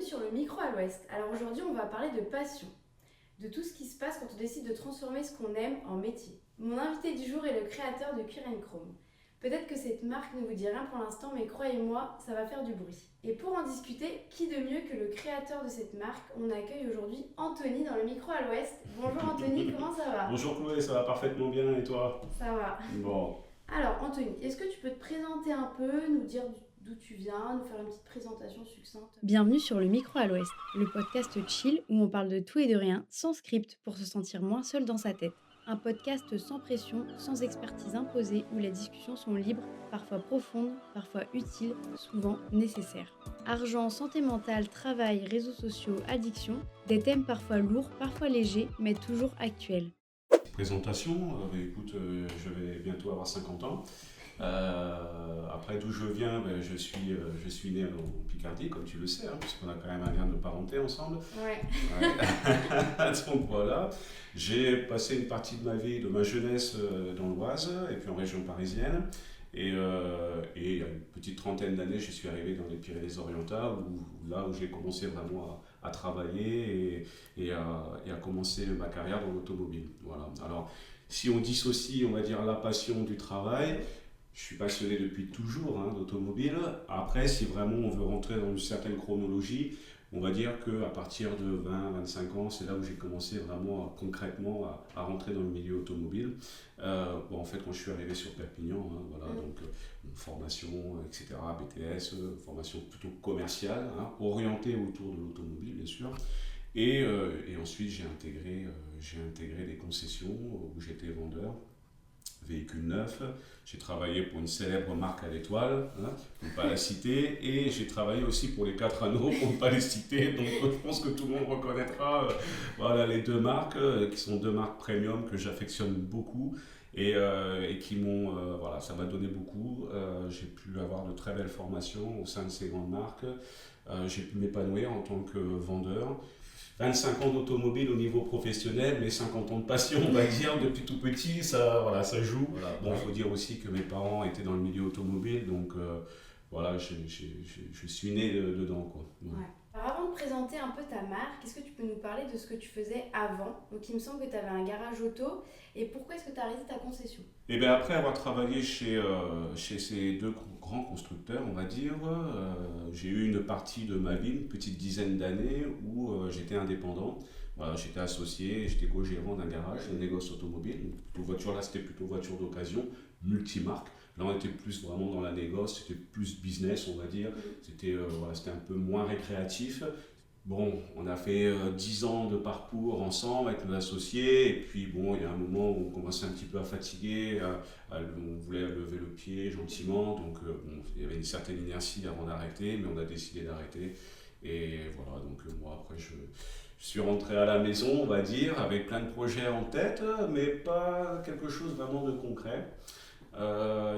sur le micro à l'Ouest. Alors aujourd'hui, on va parler de passion, de tout ce qui se passe quand on décide de transformer ce qu'on aime en métier. Mon invité du jour est le créateur de Queer & Chrome. Peut-être que cette marque ne vous dit rien pour l'instant, mais croyez-moi, ça va faire du bruit. Et pour en discuter, qui de mieux que le créateur de cette marque? On accueille aujourd'hui Anthony dans le micro à l'Ouest. Bonjour Anthony, comment ça va? Bonjour Chloé, ça va parfaitement bien et toi? Ça va. Bon. Alors Anthony, est-ce que tu peux te présenter un peu, nous dire d'où tu viens, nous faire une petite présentation succincte? Bienvenue sur le micro à l'Ouest, le podcast chill où on parle de tout et de rien, sans script, pour se sentir moins seul dans sa tête. Un podcast sans pression, sans expertise imposée, où les discussions sont libres, parfois profondes, parfois utiles, souvent nécessaires. Argent, santé mentale, travail, réseaux sociaux, addiction, des thèmes parfois lourds, parfois légers, mais toujours actuels. Présentation, écoute, je vais bientôt avoir 50 ans. Après d'où je viens, je suis né en Picardie, comme tu le sais, puisqu'on a quand même un lien de parenté ensemble. Ouais. Donc voilà, j'ai passé une partie de ma vie, de ma jeunesse dans l'Oise et puis en région parisienne. Et il y a une petite trentaine d'années, je suis arrivé dans les Pyrénées-Orientales, là où j'ai commencé vraiment à travailler et à commencer ma carrière dans l'automobile. Voilà. Alors, si on dissocie, on va dire, la passion du travail, je suis passionné depuis toujours d'automobile. Après, si vraiment on veut rentrer dans une certaine chronologie, on va dire qu'à partir de 20-25 ans, c'est là où j'ai commencé vraiment concrètement à rentrer dans le milieu automobile. En fait, quand je suis arrivé sur Perpignan, donc formation, etc., BTS, formation plutôt commerciale, orientée autour de l'automobile, bien sûr. Et ensuite, j'ai intégré des concessions où j'étais vendeur. Véhicule neuf, j'ai travaillé pour une célèbre marque à l'étoile, pour ne pas la citer, et j'ai travaillé aussi pour les 4 anneaux, pour ne pas les citer, donc je pense que tout le monde reconnaîtra les deux marques, qui sont deux marques premium que j'affectionne beaucoup, et qui m'ont, ça m'a donné beaucoup. J'ai pu avoir de très belles formations au sein de ces grandes marques, j'ai pu m'épanouir en tant que vendeur. 25 ans d'automobile au niveau professionnel, mais 50 ans de passion, on va dire, depuis tout petit, ça joue. Voilà. Bon, il faut dire aussi que mes parents étaient dans le milieu automobile, donc je suis né dedans, quoi. Ouais. Alors avant de présenter un peu ta marque, est-ce que tu peux nous parler de ce que tu faisais avant? Donc il me semble que tu avais un garage auto, et pourquoi est-ce que tu as arrêté ta concession? Et bien après avoir travaillé chez ces deux grands constructeurs, on va dire, j'ai eu une partie de ma vie, une petite dizaine d'années, où j'étais indépendant. Voilà, j'étais associé, j'étais co-gérant d'un garage, un négoce automobile. Là, c'était plutôt voiture d'occasion, multimarque. Là, on était plus vraiment dans la négoce, c'était plus business, on va dire. C'était un peu moins récréatif. Bon, on a fait 10 ans de parcours ensemble avec nos associés, et puis bon, il y a un moment où on commençait un petit peu à fatiguer, on voulait lever le pied gentiment, donc il y avait une certaine inertie avant d'arrêter, mais on a décidé d'arrêter. Et voilà, donc moi après je suis rentré à la maison, on va dire, avec plein de projets en tête, mais pas quelque chose vraiment de concret.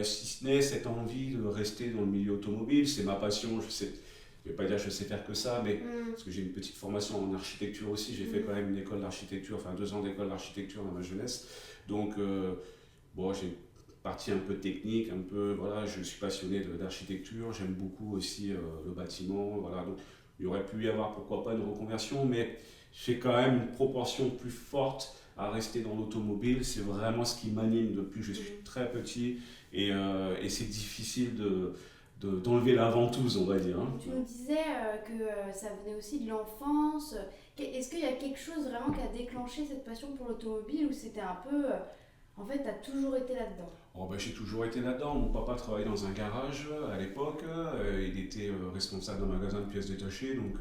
Si ce n'est cette envie de rester dans le milieu automobile, c'est ma passion, je ne vais pas dire que je sais faire que ça, mais parce que j'ai une petite formation en architecture aussi, j'ai fait quand même une école d'architecture, 2 ans d'école d'architecture dans ma jeunesse, donc j'ai une partie un peu technique, je suis passionné d'architecture, j'aime beaucoup aussi le bâtiment, donc il y aurait pu y avoir pourquoi pas une reconversion, mais j'ai quand même une proportion plus forte à rester dans l'automobile, c'est vraiment ce qui m'anime depuis que je suis très petit, et c'est difficile d'enlever la ventouse, on va dire. Tu nous disais que ça venait aussi de l'enfance. Est-ce qu'il y a quelque chose vraiment qui a déclenché cette passion pour l'automobile, ou c'était un peu... en fait, tu as toujours été là-dedans? J'ai toujours été là-dedans. Mon papa travaillait dans un garage à l'époque. Il était responsable d'un magasin de pièces détachées. Donc,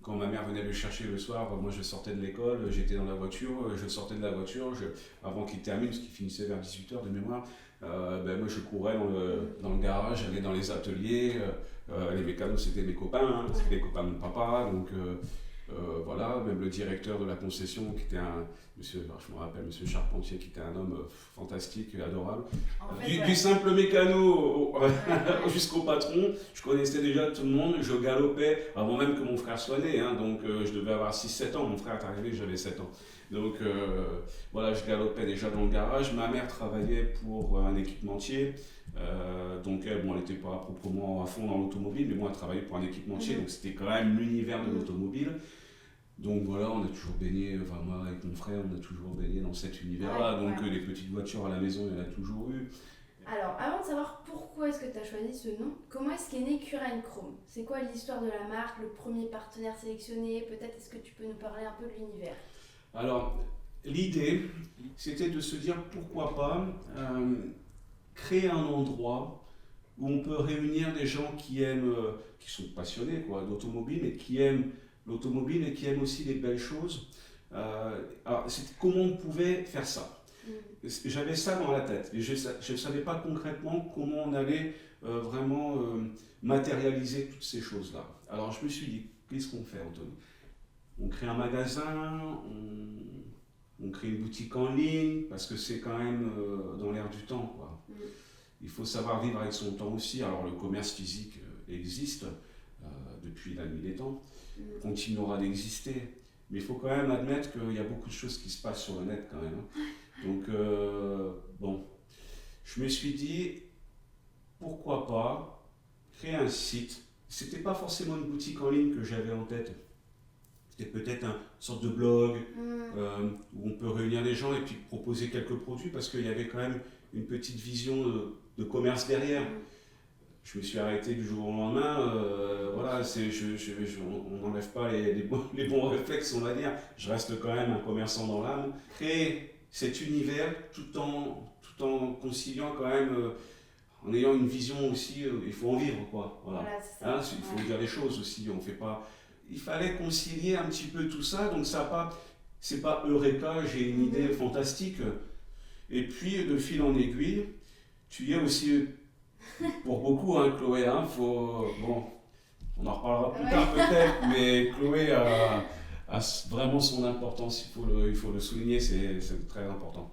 quand ma mère venait le chercher le soir, moi je sortais de l'école, j'étais dans la voiture, je sortais de la voiture, avant qu'il termine, parce qu'il finissait vers 18h de mémoire, moi je courais dans le garage, j'allais dans les ateliers, les mécanos c'était mes copains, c'était les copains de mon papa, donc Voilà, même le directeur de la concession, qui était je me rappelle, monsieur Charpentier, qui était un homme fantastique et adorable. En fait, Du simple mécano Ouais. jusqu'au patron, je connaissais déjà tout le monde, je galopais avant même que mon frère soit né, hein, donc je devais avoir 6-7 ans, mon frère est arrivé, j'avais 7 ans. Donc voilà, je galopais déjà dans le garage. Ma mère travaillait pour un équipementier, donc elle n'était pas proprement à fond dans l'automobile, mais moi elle travaillait pour un équipementier, donc c'était quand même l'univers de l'automobile. Donc voilà, on a toujours baigné, enfin moi avec mon frère, on a toujours baigné dans cet univers-là, donc les petites voitures à la maison, il y en a toujours eu. Alors, avant de savoir pourquoi est-ce que tu as choisi ce nom, comment est-ce qu'est né Curaine Chrome? C'est quoi l'histoire de la marque, le premier partenaire sélectionné? Peut-être est-ce que tu peux nous parler un peu de l'univers? Alors, l'idée, c'était de se dire pourquoi pas créer un endroit où on peut réunir des gens qui aiment, qui sont passionnés d'automobile, mais qui aiment l'automobile et qui aiment aussi les belles choses. Alors, c'était comment on pouvait faire ça. J'avais ça dans la tête, mais je ne savais pas concrètement comment on allait vraiment matérialiser toutes ces choses-là. Alors je me suis dit, qu'est-ce qu'on fait, Anthony? On crée un magasin, on crée une boutique en ligne, parce que c'est quand même dans l'air du temps, quoi. Il faut savoir vivre avec son temps aussi. Alors le commerce physique existe depuis la nuit des temps, continuera d'exister, mais il faut quand même admettre qu'il y a beaucoup de choses qui se passent sur le net quand même. Donc bon, je me suis dit, pourquoi pas créer un site. C'était pas forcément une boutique en ligne que j'avais en tête. C'était peut-être une sorte de blog où on peut réunir les gens et puis proposer quelques produits, parce qu'il y avait quand même une petite vision de commerce derrière. Je me suis arrêté du jour au lendemain, voilà, on n'enlève pas les bons réflexes, on va dire. Je reste quand même un commerçant dans l'âme. Créer cet univers tout en conciliant quand même, en ayant une vision aussi, il faut en vivre, quoi. Voilà, c'est ça. Hein, il faut dire les choses aussi, on fait pas... Il fallait concilier un petit peu tout ça, donc c'est pas Eureka, j'ai une idée fantastique. Et puis, de fil en aiguille, tu y es aussi... Pour beaucoup, hein, Chloé, hein, bon, on en reparlera plus tard peut-être, mais Chloé a vraiment son importance, il faut le souligner, c'est très important.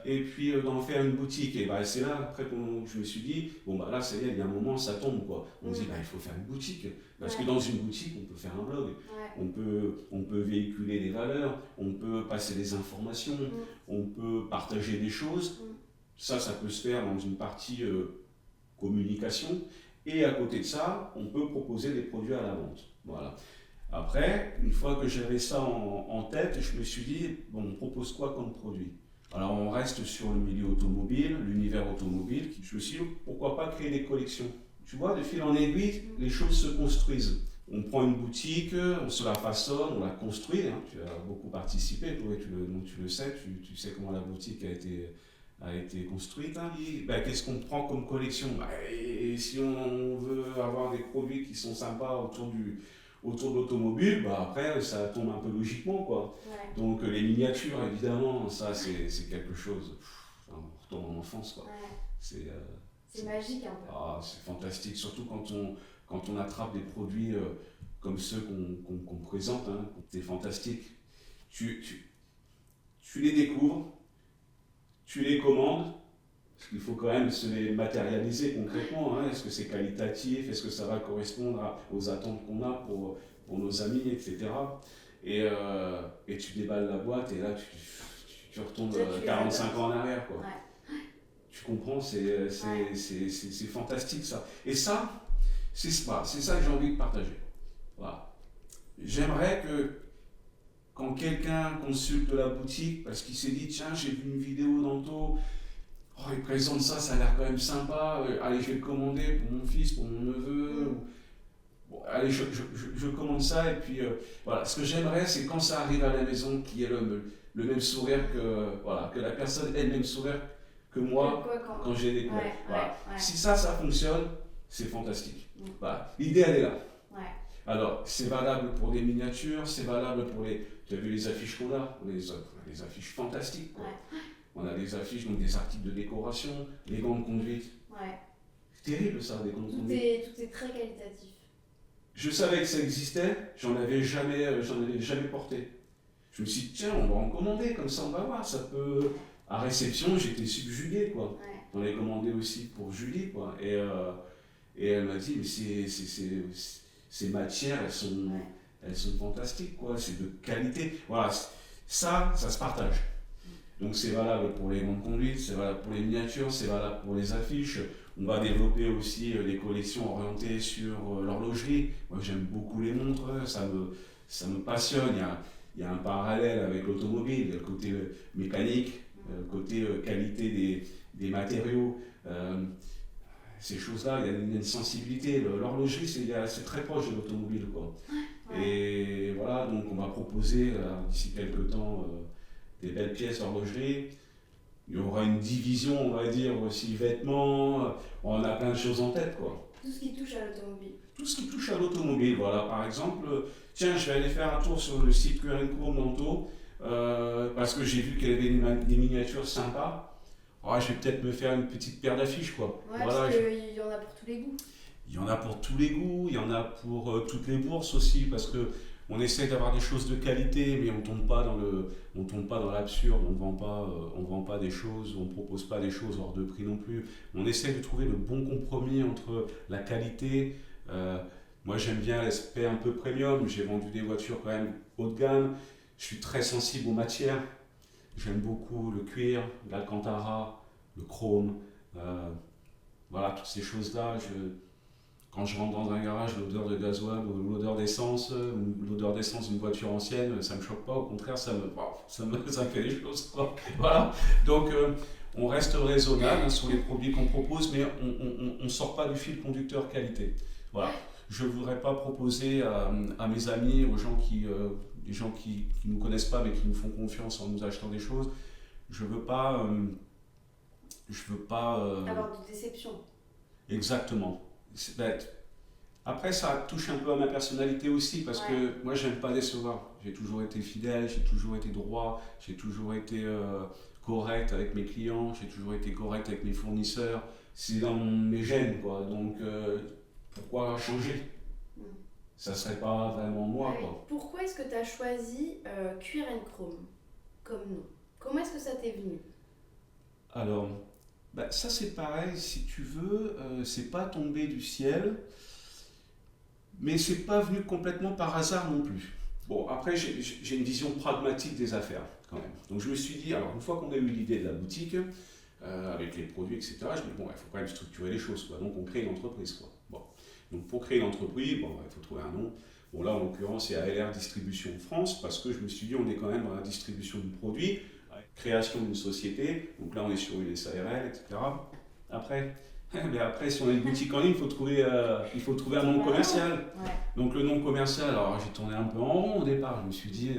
Et puis d'en faire une boutique, et c'est là après que je me suis dit, là c'est il y a un moment ça tombe, quoi. On se dit il faut faire une boutique, parce que dans une boutique on peut faire un blog, on peut véhiculer des valeurs, on peut passer des informations, on peut partager des choses, ça peut se faire dans une partie communication, et à côté de ça, on peut proposer des produits à la vente. Voilà. Après, une fois que j'avais ça en tête, je me suis dit, on propose quoi comme produit? Alors on reste sur le milieu automobile, l'univers automobile. Je me suis dit, pourquoi pas créer des collections? Tu vois, de fil en aiguille, les choses se construisent. On prend une boutique, on se la façonne, on la construit. Hein. Tu as beaucoup participé, toi, tu le sais, tu sais comment la boutique a été construite. Hein. Qu'est-ce qu'on prend comme collection? Et si on veut avoir des produits qui sont sympas autour de l'automobile, après ça tombe un peu logiquement, quoi. Donc les miniatures, évidemment, ça c'est quelque chose. On retourne en enfance, quoi. C'est magique un peu. C'est fantastique, surtout quand on attrape des produits comme ceux qu'on présente, hein. C'est fantastique. Tu les découvres, tu les commandes, parce qu'il faut quand même se les matérialiser concrètement. Hein. Est-ce que c'est qualitatif? Est-ce que ça va correspondre aux attentes qu'on a pour nos amis, etc. Et tu déballes la boîte et là tu retombes 45 ans en arrière, quoi. Tu comprends, c'est fantastique ça. Et ça, c'est ça que j'ai envie de partager. Voilà. J'aimerais que quand quelqu'un consulte la boutique parce qu'il s'est dit tiens, j'ai vu une vidéo d'Anto, il présente ça, ça a l'air quand même sympa, allez, je vais le commander pour mon fils, pour mon neveu. Allez, je commande ça, et puis voilà. Ce que j'aimerais, c'est quand ça arrive à la maison, qu'il y ait le même sourire que la personne ait le même sourire que moi quand j'ai découvert. Voilà. Si ça fonctionne, c'est fantastique. Voilà. L'idée, elle est là. Alors, c'est valable pour des miniatures, c'est valable pour tu as vu les affiches qu'on a, les affiches fantastiques. On a des affiches, donc des articles de décoration, les gants de conduite. C'est terrible ça, des gants de conduite. Tout est très qualitatif. Je savais que ça existait, j'en avais jamais porté. Je me suis dit, tiens, on va en commander, comme ça on va voir, ça peut... À réception, j'étais subjugué, quoi. Ouais. J'en ai commandé aussi pour Julie, quoi. Et elle m'a dit, mais ces matières, Ouais. elles sont fantastiques, quoi. C'est de qualité. Voilà, ça se partage. Donc c'est valable pour les grandes conduites, c'est valable pour les miniatures, c'est valable pour les affiches. On va développer aussi des collections orientées sur l'horlogerie. Moi j'aime beaucoup les montres, ça me passionne. Il y a un parallèle avec l'automobile, il y a le côté mécanique, le côté qualité des matériaux. Ces choses-là, il y a une sensibilité. L'horlogerie, c'est très proche de l'automobile, quoi. Ouais. Et voilà, donc on va proposer d'ici quelques temps des belles pièces d'horlogerie. Il y aura une division, on va dire, aussi vêtements. On a plein de choses en tête, quoi. Tout ce qui touche à l'automobile. Tout ce qui touche à l'automobile, voilà. Par exemple, tiens, je vais aller faire un tour sur le site Cuir Chrome d'Anto parce que j'ai vu qu'il y avait des miniatures sympas. Ah, je vais peut-être me faire une petite paire d'affiches, quoi. Ouais, Voilà, parce qu'il y en a pour tous les goûts. il y en a pour tous les goûts, il y en a pour toutes les bourses aussi, parce que on essaie d'avoir des choses de qualité, mais on tombe pas dans l'absurde, on vend pas des choses, on propose pas des choses hors de prix non plus. On essaie de trouver le bon compromis entre la qualité. Moi, j'aime bien l'aspect un peu premium. J'ai vendu des voitures quand même haut de gamme. Je suis très sensible aux matières. J'aime beaucoup le cuir, l'alcantara, le chrome. Voilà, toutes ces choses-là. Quand je rentre dans un garage, l'odeur de gasoil ou l'odeur d'essence d'une voiture ancienne, ça ne me choque pas. Au contraire, ça me fait des choses, quoi. Voilà. Donc, on reste raisonnable sur les produits qu'on propose, mais on ne sort pas du fil conducteur qualité. Voilà. Je ne voudrais pas proposer à mes amis, des gens qui ne nous connaissent pas mais qui nous font confiance en nous achetant des choses. Je veux pas Avoir de déception. exactement. C'est bête. Après, ça touche un peu à ma personnalité aussi parce que moi, j'aime pas décevoir. J'ai toujours été fidèle, j'ai toujours été droit, j'ai toujours été correct avec mes clients, j'ai toujours été correct avec mes fournisseurs. C'est dans mes gènes, quoi. Donc, pourquoi changer? Ça serait pas vraiment moi, quoi. Pourquoi est-ce que tu as choisi Cuir Chrome comme nom? Comment est-ce que ça t'est venu? Alors, ça c'est pareil, si tu veux, c'est pas tombé du ciel, mais c'est pas venu complètement par hasard non plus. Bon, après j'ai une vision pragmatique des affaires quand même. Donc je me suis dit, alors une fois qu'on a eu l'idée de la boutique, avec les produits, etc., je me dis, bon, il faut quand même structurer les choses, quoi. Donc on crée une entreprise, quoi. Bon. Donc pour créer une entreprise, bon, il faut trouver un nom. Bon là en l'occurrence c'est ALR Distribution France, parce que je me suis dit, on est quand même dans la distribution du produit, création d'une société, donc là on est sur une SARL, etc. Après, si on a une boutique en ligne, il faut trouver un nom commercial. Ouais. Donc le nom commercial, alors j'ai tourné un peu en rond au départ, je me suis dit,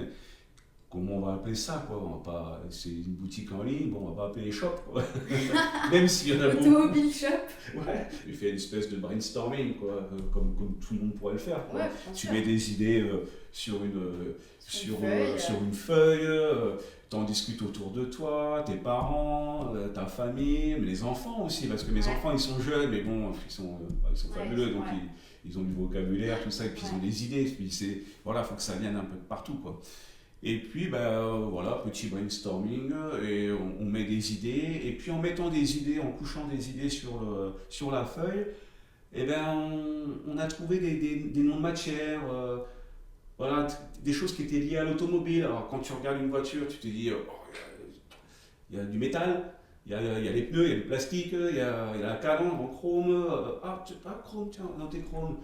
comment on va appeler ça, quoi? On va pas, c'est une boutique en ligne, bon, on va pas appeler les shops, quoi. Même s'il y en a beaucoup. Automobile shop. Ouais, j'ai fait une espèce de brainstorming, quoi, comme tout le monde pourrait le faire, quoi. Ouais, Tu mets des idées sur une feuille, t'en discutes autour de toi, tes parents, ta famille, mais les enfants aussi, parce que mes enfants ils sont jeunes, mais bon, ils sont fabuleux, donc ils ont du vocabulaire, tout ça, et puis ils ont des idées, puis voilà, faut que ça vienne un peu de partout, quoi. Et puis, voilà, petit brainstorming, et on met des idées, et puis en mettant des idées, en couchant des idées sur la feuille, et on a trouvé des noms de matières, voilà, des choses qui étaient liées à l'automobile. Alors quand tu regardes une voiture, tu te dis, il y a du métal, il y a les pneus, il y a du plastique, il y a la calandre en chrome, chrome, tiens, l'antéchrome.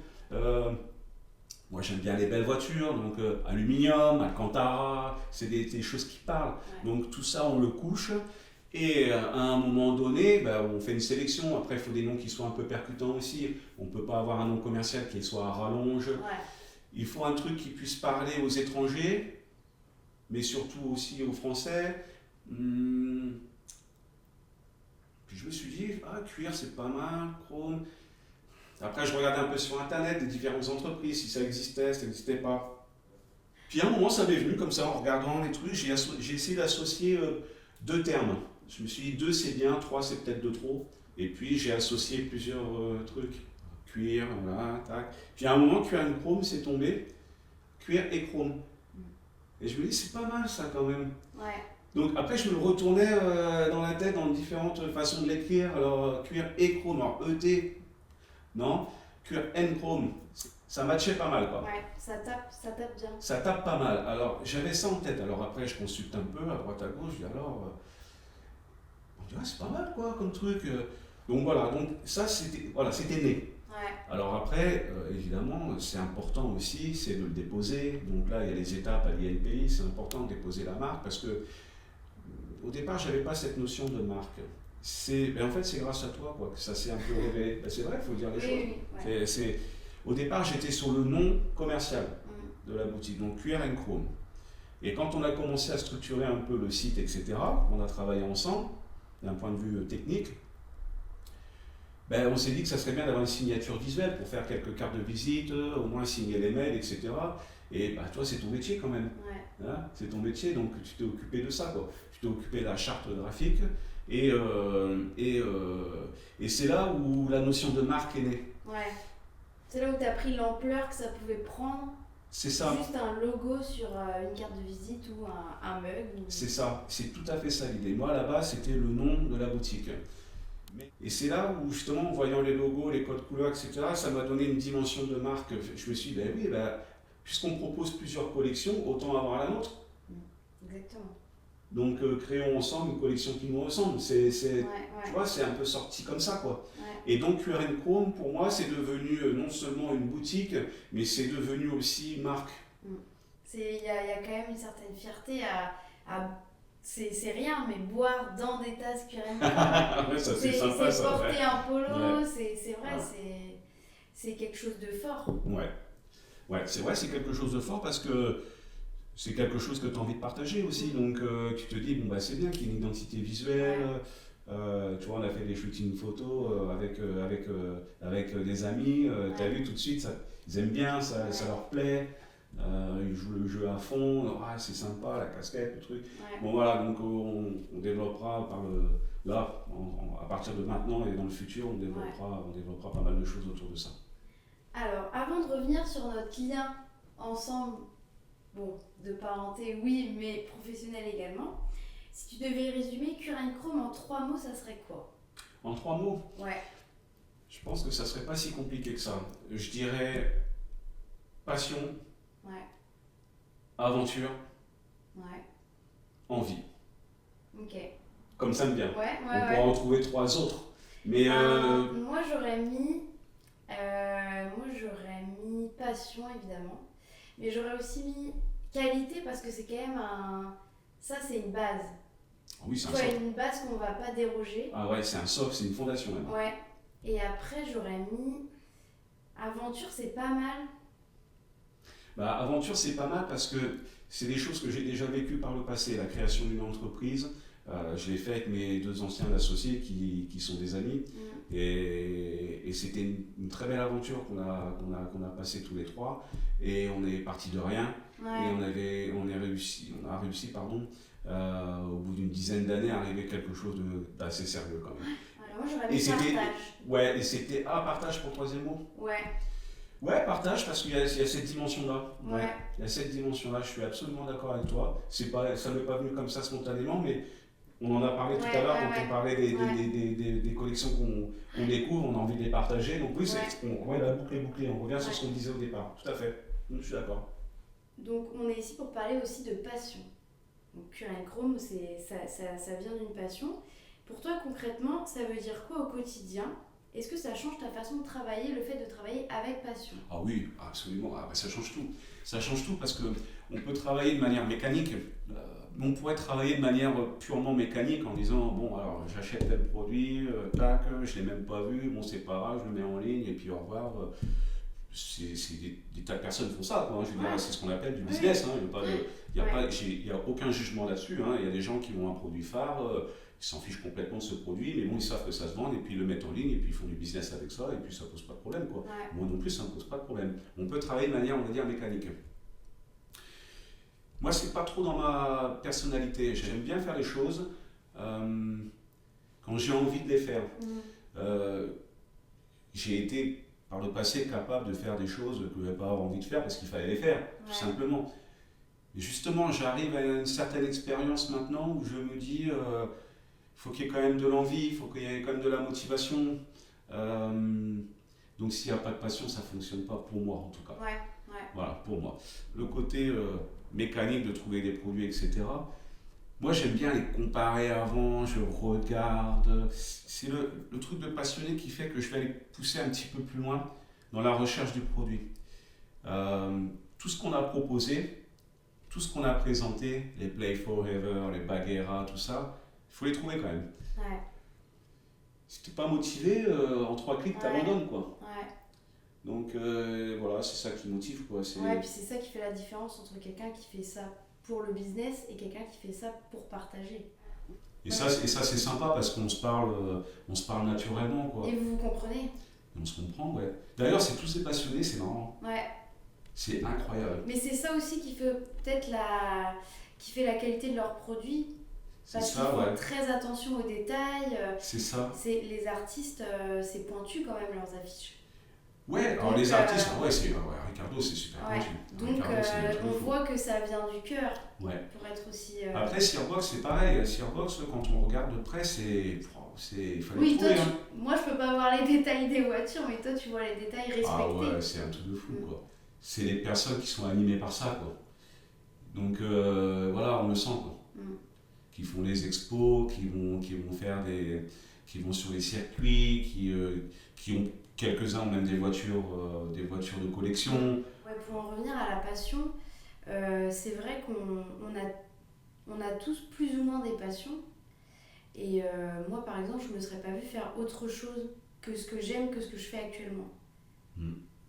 Moi j'aime bien les belles voitures, donc aluminium, alcantara, c'est des choses qui parlent. Ouais. Donc tout ça on le couche et à un moment donné on fait une sélection. Après il faut des noms qui soient un peu percutants aussi. On ne peut pas avoir un nom commercial qui soit à rallonge. Ouais. Il faut un truc qui puisse parler aux étrangers, mais surtout aussi aux Français. Puis je me suis dit, cuir c'est pas mal, chrome. Après, je regardais un peu sur internet des différentes entreprises, si ça existait, si ça n'existait pas. Puis à un moment, ça m'est venu comme ça, en regardant les trucs, j'ai essayé d'associer deux termes. Je me suis dit, deux c'est bien, trois c'est peut-être de trop. Et puis j'ai associé plusieurs trucs. cuir, voilà, tac. Puis à un moment, cuir and chrome, c'est tombé, cuir et chrome. Et je me dis, c'est pas mal ça quand même. Ouais. Donc après, je me retournais dans la tête dans différentes façons de l'écrire. Alors, cuir et chrome, alors ET, non, cuir and chrome, ça matchait pas mal quoi. Ouais, ça tape bien. Ça tape pas mal. Alors, j'avais ça en tête. Alors après, je consulte un peu à droite à gauche. Je dis alors, on dirait c'est pas mal quoi comme truc. Donc voilà, donc ça c'était né. Ouais. Alors après, évidemment, c'est important aussi, c'est de le déposer. Donc là, il y a les étapes à l'INPI, c'est important de déposer la marque parce que au départ, je n'avais pas cette notion de marque. En fait, c'est grâce à toi quoi, que ça s'est un peu révélé. Ben, c'est vrai, il faut dire les choses. Oui. Au départ, j'étais sur le nom commercial de la boutique, donc Cuir and Chrome. Et quand on a commencé à structurer un peu le site, etc., on a travaillé ensemble, d'un point de vue technique, ben, on s'est dit que ça serait bien d'avoir une signature visuelle pour faire quelques cartes de visite, au moins signer les mails, etc. Et bah, toi, c'est ton métier quand même. Ouais. Hein, c'est ton métier, donc tu t'es occupé de ça, quoi. Tu t'es occupé de la charte graphique. Et c'est là où la notion de marque est née. Ouais. C'est là où tu as pris l'ampleur que ça pouvait prendre. C'est ça. Juste un logo sur une carte de visite ou un mug. C'est ça, c'est tout à fait ça l'idée. Moi là-bas, c'était le nom de la boutique. Et c'est là où justement, en voyant les logos, les codes couleurs, etc., ça m'a donné une dimension de marque. Je me suis dit, ben oui, puisqu'on propose plusieurs collections, autant avoir la nôtre. Exactement. Donc créons ensemble une collection qui nous ressemble. Tu vois, c'est un peu sorti comme ça, quoi. Ouais. Et donc Cuir and Chrome, pour moi, c'est devenu non seulement une boutique, mais c'est devenu aussi une marque. Il y a quand même une certaine fierté à c'est rien, mais boire dans des tasses Cuir and Chrome. Ouais, ça, c'est sympa, c'est ça. porter un polo, Ouais. c'est vrai, c'est quelque chose de fort. Ouais, c'est vrai, c'est quelque chose de fort parce que c'est quelque chose que tu as envie de partager aussi. Donc tu te dis, bon, bah, c'est bien qu'il y ait une identité visuelle. Tu vois, on a fait des shootings photos avec des amis. Tu as vu tout de suite, ils aiment bien, ça leur plaît. Ils jouent le jeu à fond. Ah, c'est sympa, la casquette, le truc. Ouais. Bon, voilà, donc on développera à partir de maintenant et dans le futur, on développera pas mal de choses autour de ça. Alors, avant de revenir sur notre lien ensemble, bon, de parenté, oui, mais professionnel également, si tu devais résumer Cuir and Chrome en 3 mots, ça serait quoi? En 3 mots? Ouais. Je pense que ça serait pas si compliqué que ça. Je dirais passion, aventure, envie. Ok. Comme ça me vient. On pourra en trouver 3 autres. Mais moi j'aurais mis passion évidemment, mais j'aurais aussi mis qualité parce que c'est quand même ça c'est une base. Oui, c'est un socle. Une base qu'on va pas déroger. Ah ouais, c'est un socle, c'est une fondation même. Ouais. Et après j'aurais mis aventure, c'est pas mal. Aventure, c'est pas mal parce que c'est des choses que j'ai déjà vécues par le passé. La création d'une entreprise, je l'ai fait avec mes 2 anciens associés qui sont des amis. Et c'était une très belle aventure qu'on a passée tous les 3. Et on est parti de rien. Et on a réussi, au bout d'une dizaine d'années, à arriver à quelque chose d'assez sérieux quand même. Alors moi j'aurais mis partage. Ouais, et c'était partage pour le 3e mot. Ouais, partage, parce qu'il y a cette dimension-là. Ouais. Il y a cette dimension-là, je suis absolument d'accord avec toi. Ça ne m'est pas venu comme ça spontanément, mais on en a parlé tout à l'heure quand on parlait des collections qu'on découvre, on a envie de les partager. Donc oui, la boucle est bouclée, on revient sur ce qu'on disait au départ. Tout à fait, je suis d'accord. Donc on est ici pour parler aussi de passion. Donc Cuir and Chrome, ça vient d'une passion. Pour toi concrètement, ça veut dire quoi au quotidien ? Est-ce que ça change ta façon de travailler, le fait de travailler avec passion ? Ah oui, absolument. Ça change tout. Ça change tout parce qu'on peut travailler de manière mécanique. On pourrait travailler de manière purement mécanique en disant, bon, alors j'achète tel produit, tac, je ne l'ai même pas vu, bon, c'est pas grave, je le mets en ligne et puis au revoir. Des tas de personnes font ça, quoi. Je veux dire, c'est ce qu'on appelle du business. Il n'y a aucun jugement là-dessus. Il y a des gens qui ont un produit phare. Ils s'en fichent complètement de ce produit, mais bon, ils savent que ça se vend et puis ils le mettent en ligne et puis ils font du business avec ça et puis ça pose pas de problème, quoi. Moi non plus, ça ne pose pas de problème. On peut travailler de manière, on va dire, mécanique. Moi, c'est pas trop dans ma personnalité. J'aime bien faire les choses quand j'ai envie de les faire. J'ai été par le passé capable de faire des choses que je n'avais pas envie de faire parce qu'il fallait les faire, tout simplement. Et justement, j'arrive à une certaine expérience maintenant où je me dis, faut qu'il y ait quand même de l'envie, il faut qu'il y ait quand même de la motivation. Euh, donc s'il n'y a pas de passion, ça ne fonctionne pas pour moi en tout cas. Voilà, pour moi. Le côté mécanique de trouver des produits, etc. Moi, j'aime bien les comparer avant, je regarde. C'est le truc de passionné qui fait que je vais aller pousser un petit peu plus loin dans la recherche du produit. Tout ce qu'on a proposé, tout ce qu'on a présenté, les Play Forever, les Bagheera, tout ça, il faut les trouver quand même. Si tu n'es pas motivé, en 3 clics, tu abandonnes quoi. Donc voilà, c'est ça qui motive quoi. Et puis c'est ça qui fait la différence entre quelqu'un qui fait ça pour le business et quelqu'un qui fait ça pour partager. Et ça c'est sympa parce qu'on se parle naturellement quoi. Et vous vous comprenez. Et on se comprend, ouais. D'ailleurs, c'est tous ces passionnés, c'est marrant. C'est incroyable. Mais c'est ça aussi qui fait peut-être qui fait la qualité de leurs produits. Parce qu'ils font très attention aux détails. C'est ça. Les artistes, c'est pointu quand même leurs affiches. Ouais, alors les artistes, Ricardo c'est super pointu. Donc on voit que ça vient du cœur pour être aussi... Après, Searbox c'est pareil. Searbox, quand on regarde de près, il fallait trouver. Moi je peux pas voir les détails des voitures, mais toi tu vois les détails respectés. Ah ouais, c'est un truc de fou quoi. C'est les personnes qui sont animées par ça quoi. Donc voilà, on le sent quoi. Qui font les expos, qui vont sur les circuits, qui ont quelques-uns ont même des voitures de collection. Pour en revenir à la passion, c'est vrai qu'on a tous plus ou moins des passions. Et moi, par exemple, je ne me serais pas vue faire autre chose que ce que j'aime, que ce que je fais actuellement.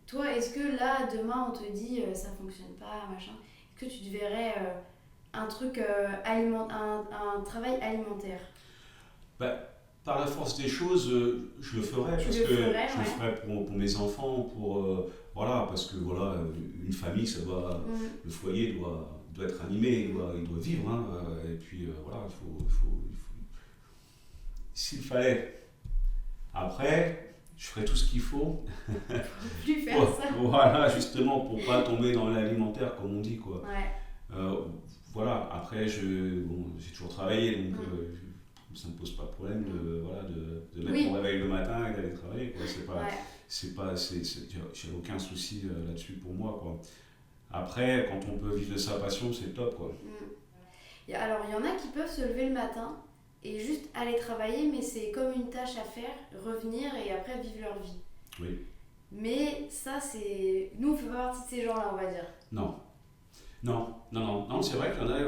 Toi, est-ce que là, demain, on te dit ça ne fonctionne pas, machin, est-ce que tu te verrais un truc un travail alimentaire? Par la force des choses, je le ferai je le ferai pour mes enfants, parce que voilà, une famille, le foyer doit être animé, il doit vivre, hein, et puis voilà, il faut s'il fallait. Après, je ferai tout ce qu'il faut. Plus faire ça. Voilà, justement, pour pas tomber dans l'alimentaire, comme on dit, quoi. Voilà, après, j'ai toujours travaillé, donc ça ne me pose pas de problème de mettre mon réveil le matin et d'aller travailler, quoi. J'ai aucun souci là-dessus pour moi, quoi. Après, quand on peut vivre de sa passion, c'est top, quoi. Alors, il y en a qui peuvent se lever le matin et juste aller travailler, mais c'est comme une tâche à faire, revenir et après vivre leur vie. Oui. Mais ça, c'est... Nous, on ne fait pas partie de ces gens-là, on va dire. Non, c'est vrai qu'il y en a...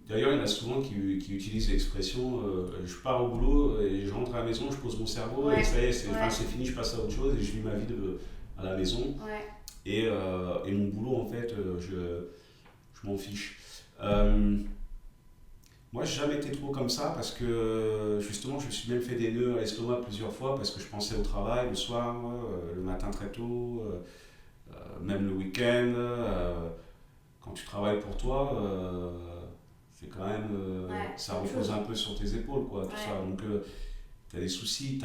D'ailleurs, il y en a souvent qui utilisent l'expression je pars au boulot et je rentre à la maison, je pose mon cerveau et ça y est, c'est fini, je passe à autre chose et je vis ma vie à la maison. Et mon boulot, en fait, je m'en fiche. Moi, j'ai jamais été trop comme ça parce que justement, je me suis même fait des nœuds à l'estomac plusieurs fois parce que je pensais au travail le soir, le matin très tôt, même le week-end. Quand tu travailles pour toi, c'est quand même ça repose un peu sur tes épaules, quoi, tout ça. Donc, tu as des soucis,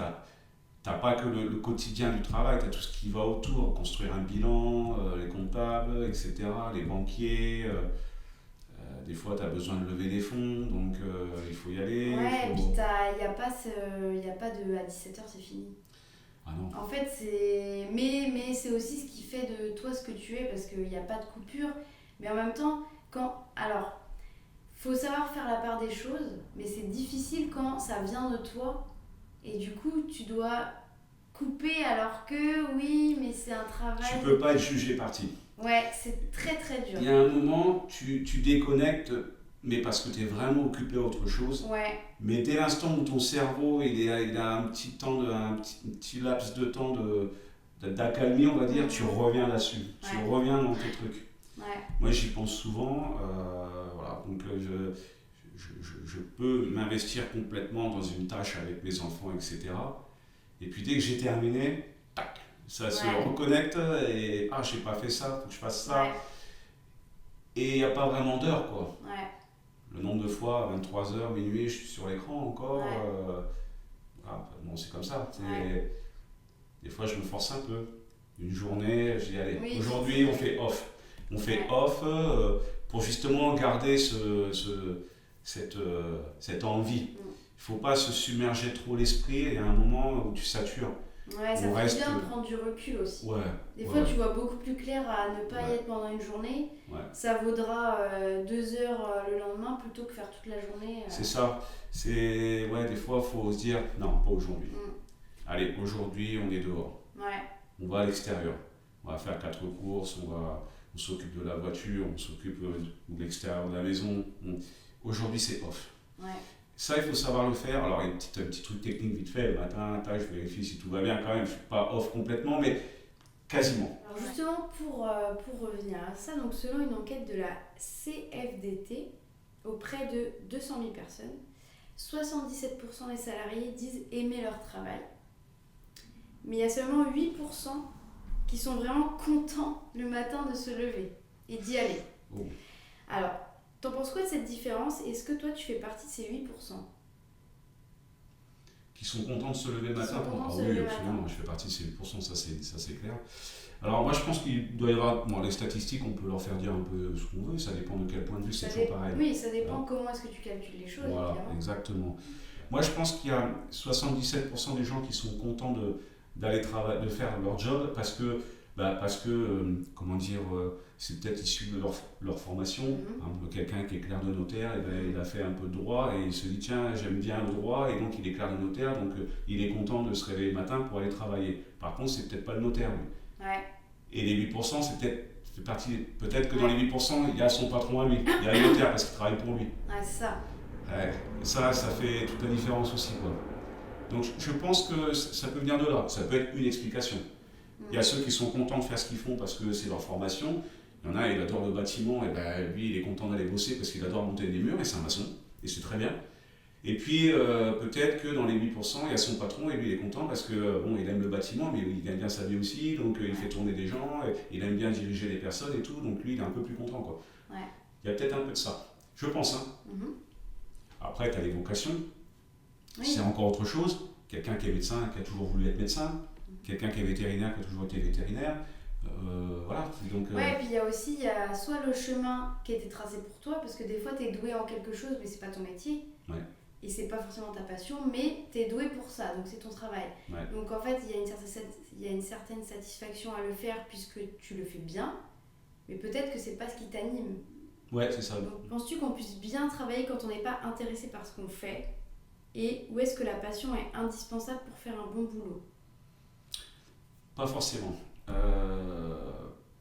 t'as pas que le quotidien du travail, tu as tout ce qui va autour, construire un bilan, les comptables, etc., les banquiers. Des fois, tu as besoin de lever des fonds, donc il faut y aller. Et puis il n'y a pas de à 17h, c'est fini. Ah non. En fait, c'est... Mais c'est aussi ce qui fait de toi ce que tu es, parce qu'il n'y a pas de coupure. Mais en même temps, alors, faut savoir faire la part des choses, mais c'est difficile quand ça vient de toi. Et du coup, tu dois couper alors que, oui, mais c'est un travail... Tu peux pas être jugé parti. Ouais, c'est très très dur. Il y a un moment, tu déconnectes, mais parce que tu es vraiment occupé à autre chose. Mais dès l'instant où ton cerveau il a un petit laps de temps d'accalmie, on va dire, tu reviens là-dessus. Tu reviens dans tes trucs. Moi, j'y pense souvent. Voilà, donc je peux m'investir complètement dans une tâche avec mes enfants, etc. Et puis dès que j'ai terminé, tac, ça se reconnecte et j'ai pas fait ça, faut que je fasse ça. Et il n'y a pas vraiment d'heure, quoi. Le nombre de fois, 23h, minuit, je suis sur l'écran encore. Bon, c'est comme ça. Des fois, je me force un peu. Une journée, je dis, allez, Oui. aujourd'hui, on fait off. On fait Ouais. off pour justement garder cette envie. Il ne faut pas se submerger trop l'esprit et à un moment où tu satures. Ouais, ça On fait reste. bien de prendre du recul aussi. Ouais. Des Ouais, fois, ouais, tu vois beaucoup plus clair à ne pas y ouais, être pendant une journée. ouais. Ça vaudra 2 heures le lendemain plutôt que faire toute la journée. C'est ça. Ouais, des fois, il faut se dire, non, pas aujourd'hui. Mm. Allez, aujourd'hui, on est dehors. Ouais, On va à l'extérieur. On va faire 4 courses, on s'occupe de la voiture, on s'occupe de l'extérieur de la maison. Aujourd'hui, c'est off. ouais. Ça, il faut savoir le faire. Alors, il y a un petit truc technique vite fait. Le matin, tac, je vérifie si tout va bien quand même. Je ne suis pas off complètement, mais quasiment. Alors justement, pour revenir à ça, donc selon une enquête de la CFDT auprès de 200 000 personnes, 77% des salariés disent aimer leur travail. Mais il y a seulement 8% qui sont vraiment contents le matin de se lever et d'y aller. Oh. Alors, t'en penses quoi de cette différence? Est-ce que toi, tu fais partie de ces 8%? Qui sont contents de se lever le Qui matin. sont contents de Ah se oui, lever le absolument. matin. Je fais partie de ces 8%, ça c'est clair. Alors, moi, je pense qu'il doit y avoir. Bon, les statistiques, on peut leur faire dire un peu ce qu'on veut. Ça dépend de quel point de vue, c'est toujours pareil. Oui, ça dépend comment est-ce que tu calcules les choses, Voilà, évidemment. exactement. Moi, je pense qu'il y a 77% des gens qui sont contents d'aller travailler, de faire leur job parce que comment dire, c'est peut-être issu de leur formation. Mhm. Quelqu'un qui est clerc de notaire, et ben, il a fait un peu de droit et il se dit tiens, j'aime bien le droit et donc il est clerc de notaire, donc il est content de se réveiller le matin pour aller travailler. Par contre, c'est peut-être pas le notaire, lui. Ouais. Et les 8%, peut-être que dans les 8%, il y a son patron à lui, il y a le notaire parce qu'il travaille pour lui. Ouais, c'est ça. Ouais, ça fait toute la différence aussi, quoi. Donc je pense que ça peut venir de là, ça peut être une explication. Il y a ceux qui sont contents de faire ce qu'ils font parce que c'est leur formation. Il y en a, il adore le bâtiment, et ben lui, il est content d'aller bosser parce qu'il adore monter des murs, et c'est un maçon, et c'est très bien. Et puis peut-être que dans les 8%, il y a son patron, et lui, il est content parce que bon, il aime le bâtiment, mais il aime bien sa vie aussi, donc il fait tourner des gens, il aime bien diriger les personnes et tout, donc lui, il est un peu plus content, quoi. Ouais. Il y a peut-être un peu de ça, je pense, hein. Mhm. Après, tu as les vocations. Oui. C'est encore autre chose. Quelqu'un qui est médecin, qui a toujours voulu être médecin. Quelqu'un qui est vétérinaire, qui a toujours été vétérinaire. Voilà. Donc, Ouais, et puis il y a soit le chemin qui a été tracé pour toi, parce que des fois tu es doué en quelque chose, mais c'est pas ton métier. Ouais. Et c'est pas forcément ta passion, mais tu es doué pour ça, donc c'est ton travail. Ouais. Donc en fait, il y a une certaine satisfaction à le faire puisque tu le fais bien, mais peut-être que c'est pas ce qui t'anime. Ouais, c'est ça. Donc penses-tu qu'on puisse bien travailler quand on n'est pas intéressé par ce qu'on fait? Et où est-ce que la passion est indispensable pour faire un bon boulot? Pas forcément.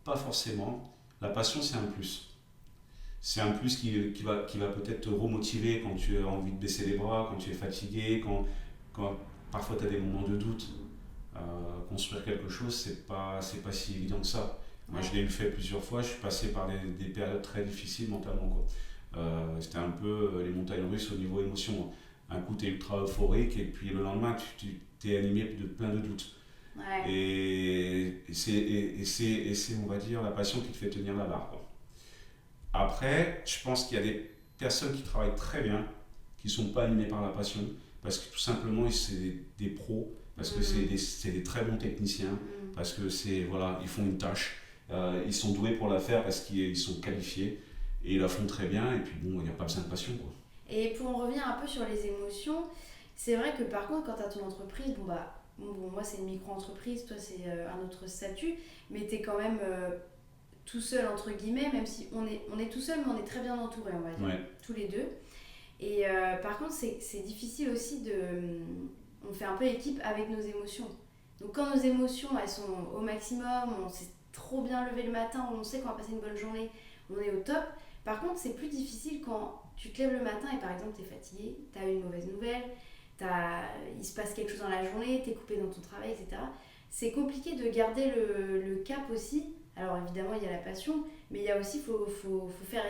Pas forcément. La passion, c'est un plus. C'est un plus qui va peut-être te remotiver quand tu as envie de baisser les bras, quand tu es fatigué, quand parfois tu as des moments de doute. Construire quelque chose, c'est pas si évident que ça. Moi, je l'ai fait plusieurs fois, je suis passé par des périodes très difficiles mentalement, quoi. C'était un peu les montagnes russes au niveau émotion. Un coup, tu es ultra euphorique et puis le lendemain, tu t'es animé de plein de doutes. Ouais. Et c'est, on va dire, la passion qui te fait tenir la barre, quoi. Après, je pense qu'il y a des personnes qui travaillent très bien, qui ne sont pas animées par la passion, parce que tout simplement, c'est des pros, parce que c'est des très bons techniciens, parce que voilà, ils font une tâche, ils sont doués pour la faire parce qu'ils sont qualifiés, et ils la font très bien, et puis bon, il n'y a pas besoin de passion, quoi. Et pour en revenir un peu sur les émotions, c'est vrai que par contre, quand tu as ton entreprise, bon, moi c'est une micro-entreprise, toi c'est un autre statut, mais tu es quand même tout seul, entre guillemets, même si on est tout seul, mais on est très bien entouré, on va dire, Ouais. tous les deux. Et par contre, c'est difficile aussi on fait un peu équipe avec nos émotions. Donc quand nos émotions, elles sont au maximum, on s'est trop bien levé le matin, on sait qu'on va passer une bonne journée, on est au top. Par contre, c'est plus difficile quand tu te lèves le matin et par exemple, tu es fatigué, tu as une mauvaise nouvelle, il se passe quelque chose dans la journée, tu es coupé dans ton travail, etc. C'est compliqué de garder le cap aussi. Alors évidemment, il y a la passion, mais il y a aussi, faut faire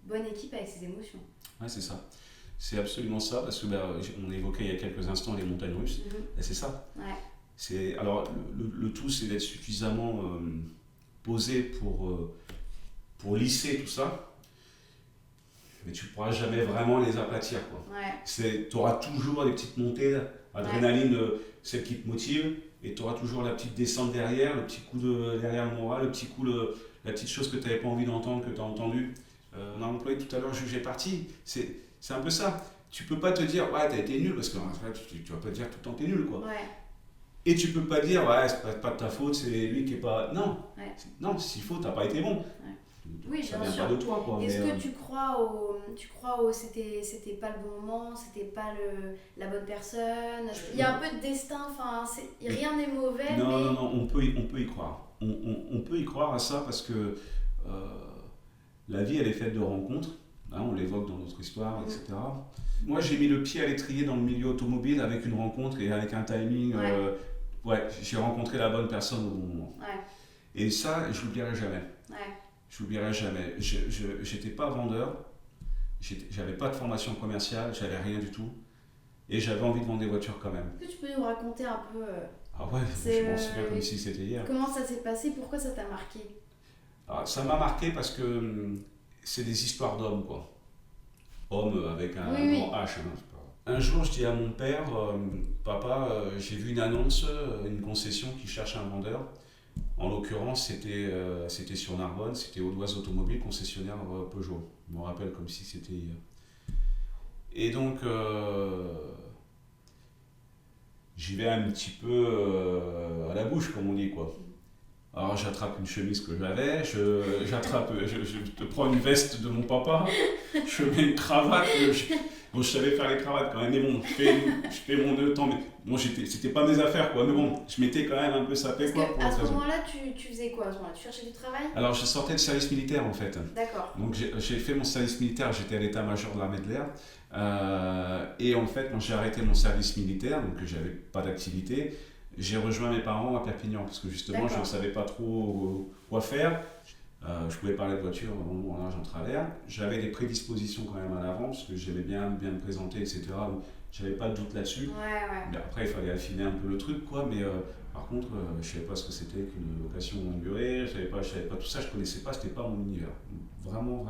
bonne équipe avec ses émotions. Ouais, c'est ça. C'est absolument ça, parce que on évoquait il y a quelques instants les montagnes russes, et c'est ça. Ouais. Alors, le tout, c'est d'être suffisamment posé pour lisser tout ça, mais tu ne pourras jamais vraiment les aplatir, quoi. Ouais. Tu auras toujours des petites montées, adrénaline, celle qui te motive, et tu auras toujours la petite descente derrière, le petit coup derrière le moral, le petit coup, la petite chose que tu n'avais pas envie d'entendre, que tu as entendu. On a employé tout à l'heure jugé parti. C'est un peu ça. Tu peux pas te dire, ouais, t'as été nul, parce que tu vas pas dire tout le temps t'es nul, quoi. Ouais. Et tu peux pas dire, ouais, c'est pas de ta faute, c'est lui qui est pas. Non, Ouais. non, s'il faut, t'as pas été bon. Ouais. Oui, ça bien vient sûr. pas de toi, quoi. Est-ce mais, que tu crois c'était pas le bon moment, c'était pas la bonne personne? Il y a un peu de destin, enfin, rien n'est mauvais, non, mais... non, non, on peut y croire. On peut y croire à ça parce que la vie, elle est faite de rencontres. Hein, on l'évoque dans notre histoire, etc. Moi, j'ai mis le pied à l'étrier dans le milieu automobile avec une rencontre et avec un timing. Ouais, j'ai rencontré la bonne personne au bon moment. Ouais. Et ça, je l'oublierai jamais. Ouais. Je l'oublierai jamais. J'étais pas vendeur, j'avais pas de formation commerciale, j'avais rien du tout. Et j'avais envie de vendre des voitures quand même. Est-ce que tu peux nous raconter un peu Ah ouais, je m'en souviens comme si c'était hier. comment ça s'est passé? Pourquoi ça t'a marqué? Alors, ça m'a marqué parce que c'est des histoires d'hommes, quoi. Hommes avec un grand H. Hein, c'est pas... Un jour, je dis à mon père, papa, j'ai vu une annonce, une concession qui cherche un vendeur. En l'occurrence, c'était sur Narbonne, c'était Audoise Automobile, concessionnaire Peugeot. Je me rappelle comme si c'était hier. Et donc, j'y vais un petit peu à la bouche, comme on dit, quoi. Alors j'attrape une chemise que j'avais, je te prends une veste de mon papa, je mets une cravate, bon je savais faire les cravates quand même, mais bon, je fais mon nœud, mais bon c'était pas mes affaires quoi, mais bon, je m'étais quand même un peu sapé quoi. À ce moment-là, tu faisais quoi à ce moment-là? Tu cherchais du travail? Alors je sortais de service militaire en fait. D'accord. Donc j'ai fait mon service militaire, j'étais à l'état-major de l'armée de l'air, et en fait quand j'ai arrêté mon service militaire, donc j'avais pas d'activité, j'ai rejoint mes parents à Perpignan parce que justement je ne savais pas trop quoi faire. Je pouvais parler de voiture au moment où j'en travers. J'avais des prédispositions quand même à l'avant parce que j'aimais bien me présenter, etc. Donc j'avais pas de doute là-dessus. Ouais. Mais après il fallait affiner un peu le truc quoi. Mais par contre je savais pas ce que c'était qu'une location longue durée. Je savais pas tout ça. Je connaissais pas. C'était pas mon univers. Vraiment.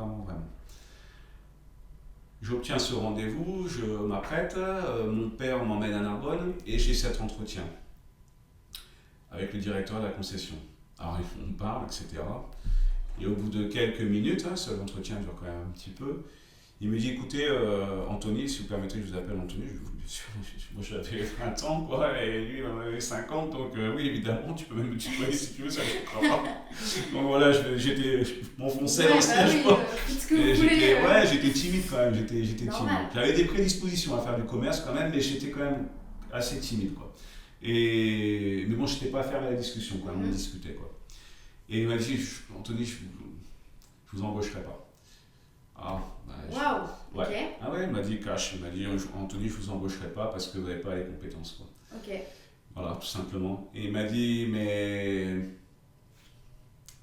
J'obtiens ce rendez-vous. Je m'apprête. Mon père m'emmène à Narbonne et j'ai cet entretien avec le directeur de la concession. Alors on parle, etc. Et au bout de quelques minutes, hein, l'entretien dure quand même un petit peu, il me dit écoutez, Anthony, si vous permettez que je vous appelle Anthony, je vous bien sûr, moi j'avais 20 ans, quoi, et lui il en avait 50, donc oui, évidemment, tu peux même me tutoyer si tu veux, ça ne me croit pas. Donc voilà, je m'enfonçais dans le siège, quoi. J'étais timide quand même, j'étais timide. J'avais des prédispositions à faire du commerce quand même, mais j'étais quand même assez timide, quoi. Mais bon, je n'étais pas à faire la discussion, quoi. On discutait, quoi. Et il m'a dit, Anthony, je vous embaucherai pas. Ah, Waouh, ouais. Ok. Ah ouais, il m'a dit cash, il m'a dit, Anthony, je vous embaucherai pas parce que vous n'avez pas les compétences, quoi. Ok. Voilà, tout simplement. Et il m'a dit, mais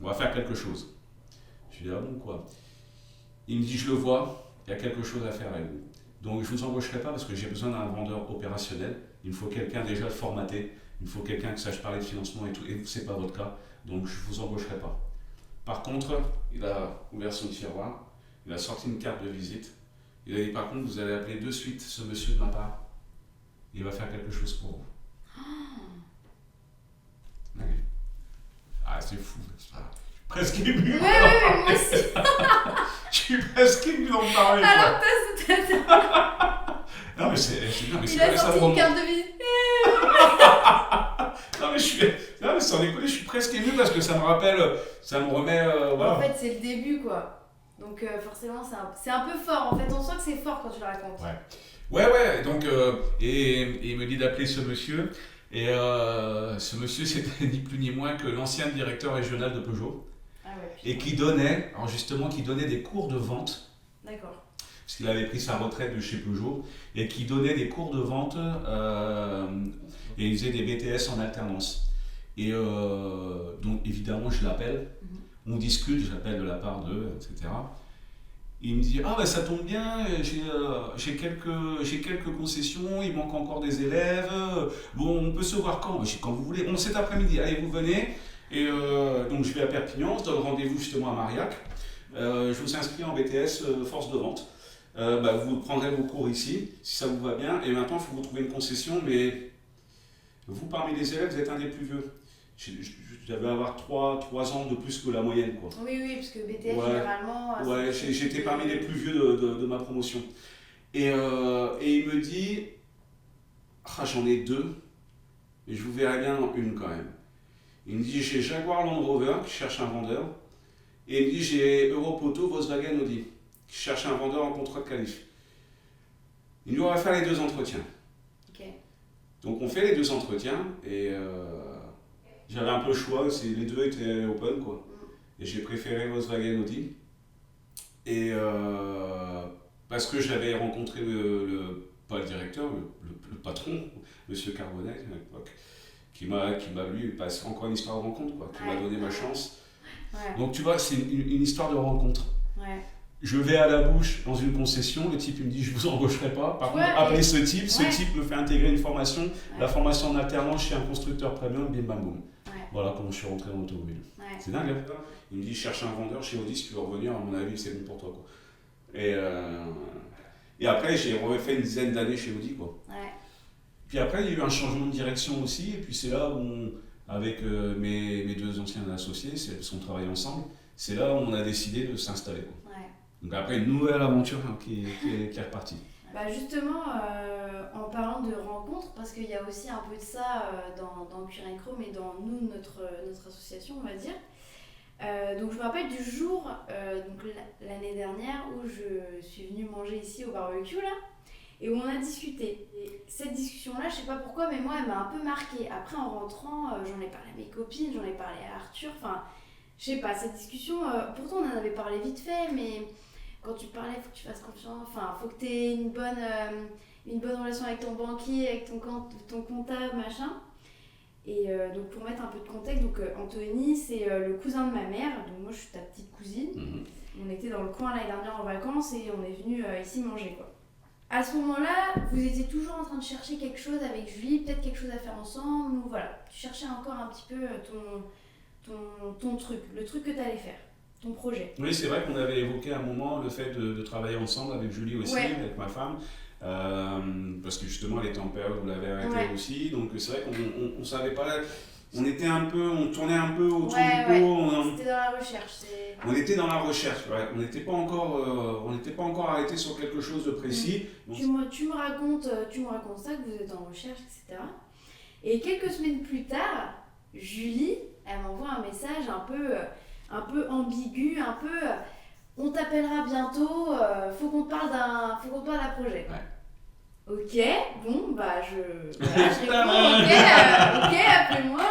on va faire quelque chose. Je lui ai dit, ah bon, quoi? Il me dit, je le vois, il y a quelque chose à faire avec vous. Donc je ne vous embaucherai pas parce que j'ai besoin d'un vendeur opérationnel. Il me faut quelqu'un déjà de formaté, il me faut quelqu'un qui sache parler de financement et tout, et ce n'est pas votre cas, donc je ne vous embaucherai pas. Par contre, il a ouvert son tiroir, il a sorti une carte de visite, il a dit par contre, vous allez appeler de suite ce monsieur de ma part, il va faire quelque chose pour vous. Ouais. Ah, c'est fou, presque ému. Ouais, moi aussi. Je suis presque ému d'en parler. Alors, c'était. Non, mais c'est Il a sorti une carte de visite. Non, mais sans déconner, je suis presque ému parce que ça me remet. Voilà. En fait, c'est le début, quoi. Donc, forcément, c'est un peu fort. En fait, on sent que c'est fort quand tu le racontes. Ouais. Donc, et il me dit d'appeler ce monsieur. Et ce monsieur, c'était ni plus ni moins que l'ancien directeur régional de Peugeot. Ah ouais, et qui donnait des cours de vente. D'accord. Parce qu'il avait pris sa retraite de chez Peugeot et qui donnait des cours de vente et il faisait des BTS en alternance. Et donc évidemment je l'appelle, on discute, je l'appelle de la part d'eux, etc. Il me dit, ah bah ça tombe bien, j'ai quelques concessions, il manque encore des élèves, bon on peut se voir quand? Quand vous voulez, bon cet après-midi, allez vous venez. Et donc je vais à Perpignan, je donne rendez-vous justement à Marillac, je vous inscris en BTS force de vente. Vous prendrez vos cours ici, si ça vous va bien, et maintenant il faut vous trouver une concession, mais vous, parmi les élèves, vous êtes un des plus vieux. Je devais avoir 3 ans de plus que la moyenne, quoi. Oui, parce que BTS, Ouais. généralement... Ouais, j'étais parmi les plus vieux de ma promotion. Et il me dit, j'en ai 2, et je vous verrai bien en une quand même. Il me dit, j'ai Jaguar Land Rover qui cherche un vendeur, et il me dit, j'ai Europoto Volkswagen Audi qui cherche un vendeur en contrat de qualif. Il nous va faire les 2 entretiens. Ok. Donc on fait les 2 entretiens, et j'avais un peu le choix, les 2 étaient open, quoi. Et j'ai préféré Volkswagen Audi. Et parce que j'avais rencontré pas le directeur, le patron, monsieur Carbonet à l'époque, qui m'a lui, c'est encore une histoire de rencontre, quoi, qui m'a donné ma chance. Ouais. Donc tu vois, c'est une histoire de rencontre. Ouais. Je vais à la bouche dans une concession, le type il me dit je vous embaucherai pas. Par contre, appelez ce type me fait intégrer une formation, la formation en alternance chez un constructeur premium, bim bam boum. Voilà comment je suis rentré dans l'automobile. C'est dingue, hein. Il me dit je cherche un vendeur chez Audi, si tu veux revenir, à mon avis c'est bon pour toi, quoi. Et après j'ai refait une dizaine d'années chez Audi, quoi. Puis après il y a eu un changement de direction aussi, et puis c'est là où avec mes 2 anciens associés, parce qu'on travaille ensemble, c'est là où on a décidé de s'installer, quoi. Donc après, une nouvelle aventure qui est repartie. Bah justement, en parlant de rencontres, parce qu'il y a aussi un peu de ça dans Cuir & Chrome et dans nous, notre association, on va dire. Donc je me rappelle du jour, donc l'année dernière, où je suis venue manger ici au barbecue, là, et où on a discuté. Et cette discussion-là, je sais pas pourquoi, mais moi, elle m'a un peu marquée. Après, en rentrant, j'en ai parlé à mes copines, j'en ai parlé à Arthur, enfin, je sais pas, cette discussion, pourtant on en avait parlé vite fait, mais... Quand tu parlais, il faut que tu fasses confiance, enfin, il faut que tu aies une bonne relation avec ton banquier, avec ton comptable, machin. Et donc pour mettre un peu de contexte, donc Anthony, c'est le cousin de ma mère, donc moi je suis ta petite cousine. On était dans le coin l'année dernière en vacances et on est venu ici manger, quoi. À ce moment-là, vous étiez toujours en train de chercher quelque chose avec Julie, peut-être quelque chose à faire ensemble, ou voilà, tu cherchais encore un petit peu ton truc, le truc que tu allais faire. Ton projet. Oui, c'est vrai qu'on avait évoqué à un moment le fait de travailler ensemble avec Julie aussi, avec ma femme, parce que justement elle était en période où elle avait arrêté aussi, donc c'est vrai qu'on savait pas, on tournait un peu autour du pot. C'était dans la recherche. On était dans la recherche, on n'était pas encore arrêté sur quelque chose de précis. Tu me racontes ça, que vous êtes en recherche, etc. Et quelques semaines plus tard, Julie, elle m'envoie un message un peu ambigu, un peu on t'appellera bientôt, faut qu'on te parle d'un projet. Ok, bon, bah je réponds, ok, appelez-moi.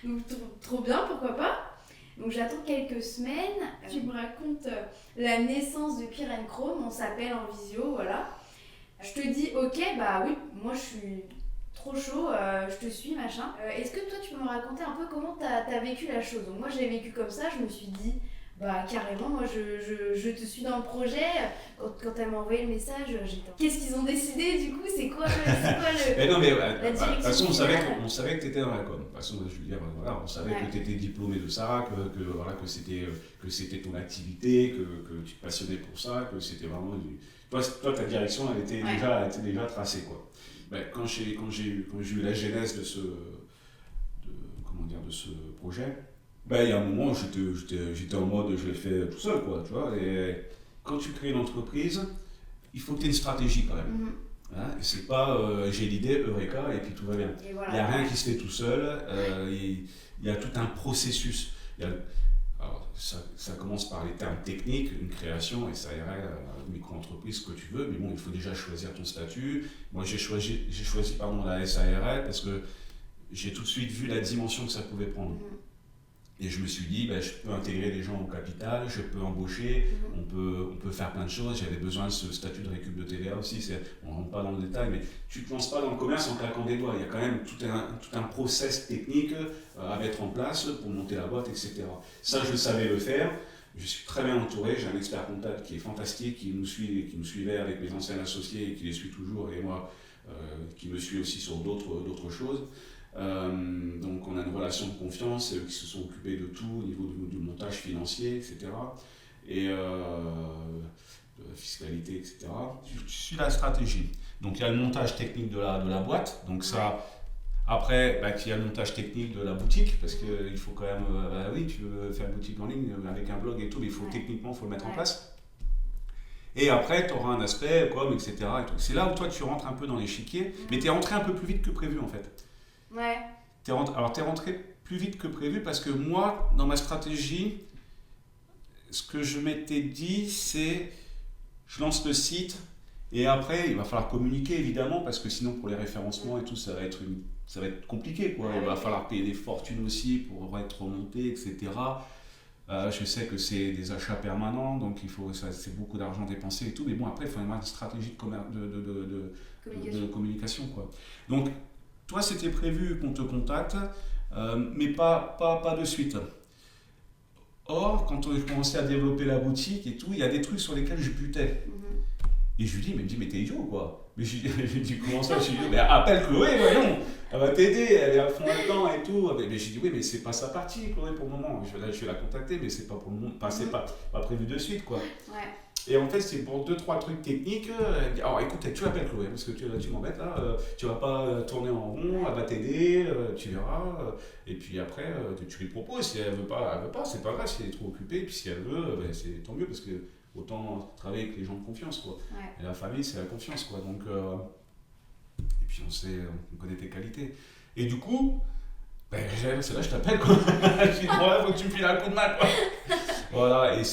Donc trop bien, pourquoi pas. Donc j'attends quelques semaines, tu me racontes la naissance de Cuir & Chrome, on s'appelle en visio, voilà. Je te dis ok, bah oui, moi je suis... trop chaud, je te suis, machin. Est-ce que toi tu peux me raconter un peu comment t'as vécu la chose? Donc moi j'ai vécu comme ça, je me suis dit, bah carrément, moi je te suis dans le projet. Quand elle m'a envoyé le message, j'étais... Qu'est-ce qu'ils ont décidé du coup? C'est quoi le... Mais non, mais la direction? De toute façon, on savait que tu étais dans la com. De toute façon, je veux dire, voilà, on savait que tu étais diplômé de ça, que c'était ton activité, que tu te passionnais pour ça, que c'était vraiment... Toi, ta direction, elle était déjà tracée, quoi. Ben, quand j'ai eu la genèse de ce projet, ben, il y a un moment où j'étais en mode je l'ai fait tout seul, quoi, tu vois. Et quand tu crées une entreprise, il faut que tu aies une stratégie quand même. Hein, et c'est pas j'ai l'idée, eureka, et puis tout va bien. Il n'y a rien qui se fait tout seul, il y a tout un processus. Alors, ça commence par les termes techniques, une création, SARL, micro-entreprise, ce que tu veux, mais bon, il faut déjà choisir ton statut. Moi, j'ai choisi la SARL parce que j'ai tout de suite vu la dimension que ça pouvait prendre. Et je me suis dit, je peux intégrer des gens au capital, je peux embaucher, on peut faire plein de choses. J'avais besoin de ce statut de récup de TVA aussi, on ne rentre pas dans le détail, mais tu ne te lances pas dans le commerce en claquant des doigts. Il y a quand même tout un process technique à mettre en place pour monter la boîte, etc. Ça, je savais le faire. Je suis très bien entouré, j'ai un expert comptable qui est fantastique, qui nous suivait avec mes anciens associés et qui les suit toujours, et moi qui me suis aussi sur d'autres choses. Donc on a une relation de confiance, c'est eux qui se sont occupés de tout au niveau du montage financier, etc. Et de la fiscalité, etc. Je suis la stratégie. Donc il y a le montage technique de la boîte, donc ça, Après, il y a le montage technique de la boutique, parce qu'il faut quand même, oui, tu veux faire une boutique en ligne avec un blog et tout, mais techniquement, il faut le mettre en place. Et après, tu auras un aspect com, etc. Et tout. C'est là où toi, tu rentres un peu dans l'échiquier, mais tu es rentré un peu plus vite que prévu, en fait. Ouais. Alors, tu es rentré plus vite que prévu, parce que moi, dans ma stratégie, ce que je m'étais dit, c'est, je lance le site, et après, il va falloir communiquer, évidemment, parce que sinon, pour les référencements et tout, ça va être compliqué, quoi. Il va falloir payer des fortunes aussi pour être remonté, etc. Je sais que c'est des achats permanents, donc c'est beaucoup d'argent dépensé et tout, mais bon, après, il faut avoir une stratégie de communication, quoi. Donc, toi, c'était prévu qu'on te contacte, mais pas de suite. Or, quand on a commencé à développer la boutique et tout, il y a des trucs sur lesquels je butais. Et je lui dis, mais t'es idiot, quoi. Mais je lui dis, comment ça? Je lui dis, mais appelle Chloé, voyons, elle va t'aider, elle est à fond dedans et tout. Mais je lui dis, oui, mais c'est pas sa partie, Chloé, pour le moment. Je vais la contacter, mais c'est pas pour le moment, c'est pas prévu de suite, quoi. Ouais. Et en fait, c'est pour 2-3 trucs techniques. Alors écoute, tu l'appelles Chloé, parce que tu m'embêtes là, tu vas pas tourner en rond, elle va t'aider, tu verras. Et puis après, tu lui proposes. Si elle veut pas, c'est pas grave, si elle est trop occupée. Et puis si elle veut, c'est tant mieux, parce que autant travailler avec les gens de confiance, quoi. Ouais. Et la famille, c'est la confiance, quoi. Donc, et puis on connaît tes qualités. Et du coup, c'est là que je t'appelle, quoi. Je dis, bon, faut que tu me files un coup de main, quoi. Voilà, et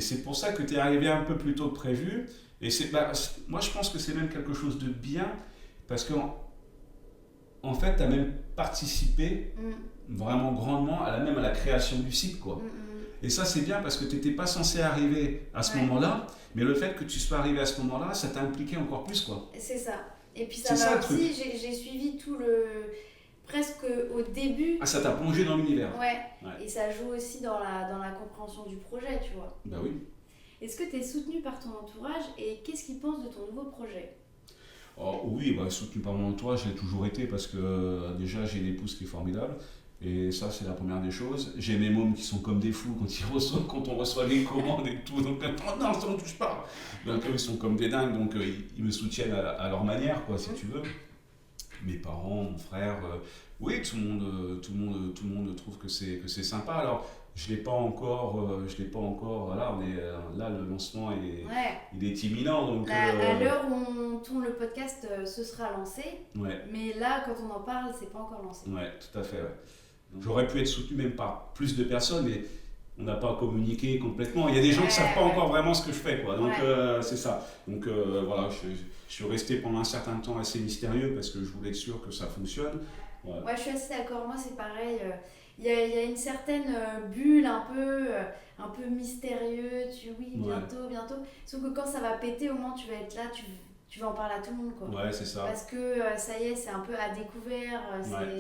c'est pour ça que tu es arrivé un peu plus tôt que prévu. Et moi, je pense que c'est même quelque chose de bien, parce qu'en fait, tu as même participé vraiment grandement à la création du site, quoi. Et ça, c'est bien parce que tu n'étais pas censé arriver à ce moment-là, mais le fait que tu sois arrivé à ce moment-là, ça t'a impliqué encore plus, quoi. C'est ça. Et puis ça m'a aussi, j'ai suivi tout presque au début. Ah, ça t'a plongé dans l'univers. Ouais. Et ça joue aussi dans la compréhension du projet, tu vois. Bah oui. Est-ce que tu es soutenu par ton entourage et qu'est-ce qu'ils pensent de ton nouveau projet? Oui, soutenu par mon entourage, j'ai toujours été parce que déjà j'ai une épouse qui est formidable. Et ça, c'est la première des choses. J'ai mes mômes qui sont comme des fous quand on reçoit les commandes et tout. Donc, non, ça ne touche pas. Donc, ils sont comme des dingues. Donc, ils me soutiennent à leur manière, quoi, si tu veux. Mes parents, mon frère, oui, tout le monde trouve que c'est sympa. Alors, je l'ai pas encore, voilà, là, le lancement, il est imminent. Donc, à l'heure où on tourne le podcast, ce sera lancé. Ouais. Mais là, quand on en parle, c'est pas encore lancé. Ouais, tout à fait, ouais. J'aurais pu être soutenu même par plus de personnes, mais on n'a pas communiqué complètement. Il y a des gens qui ne savent pas encore vraiment ce que je fais, quoi. Donc c'est ça. Donc voilà, je suis resté pendant un certain temps assez mystérieux parce que je voulais être sûr que ça fonctionne. Ouais, je suis assez d'accord. Moi, c'est pareil. Il y a une certaine bulle un peu mystérieux. Oui, bientôt. Sauf que quand ça va péter, au moins tu vas être là, tu vas en parler à tout le monde, quoi. Ouais, c'est ça. Parce que ça y est, c'est un peu à découvert.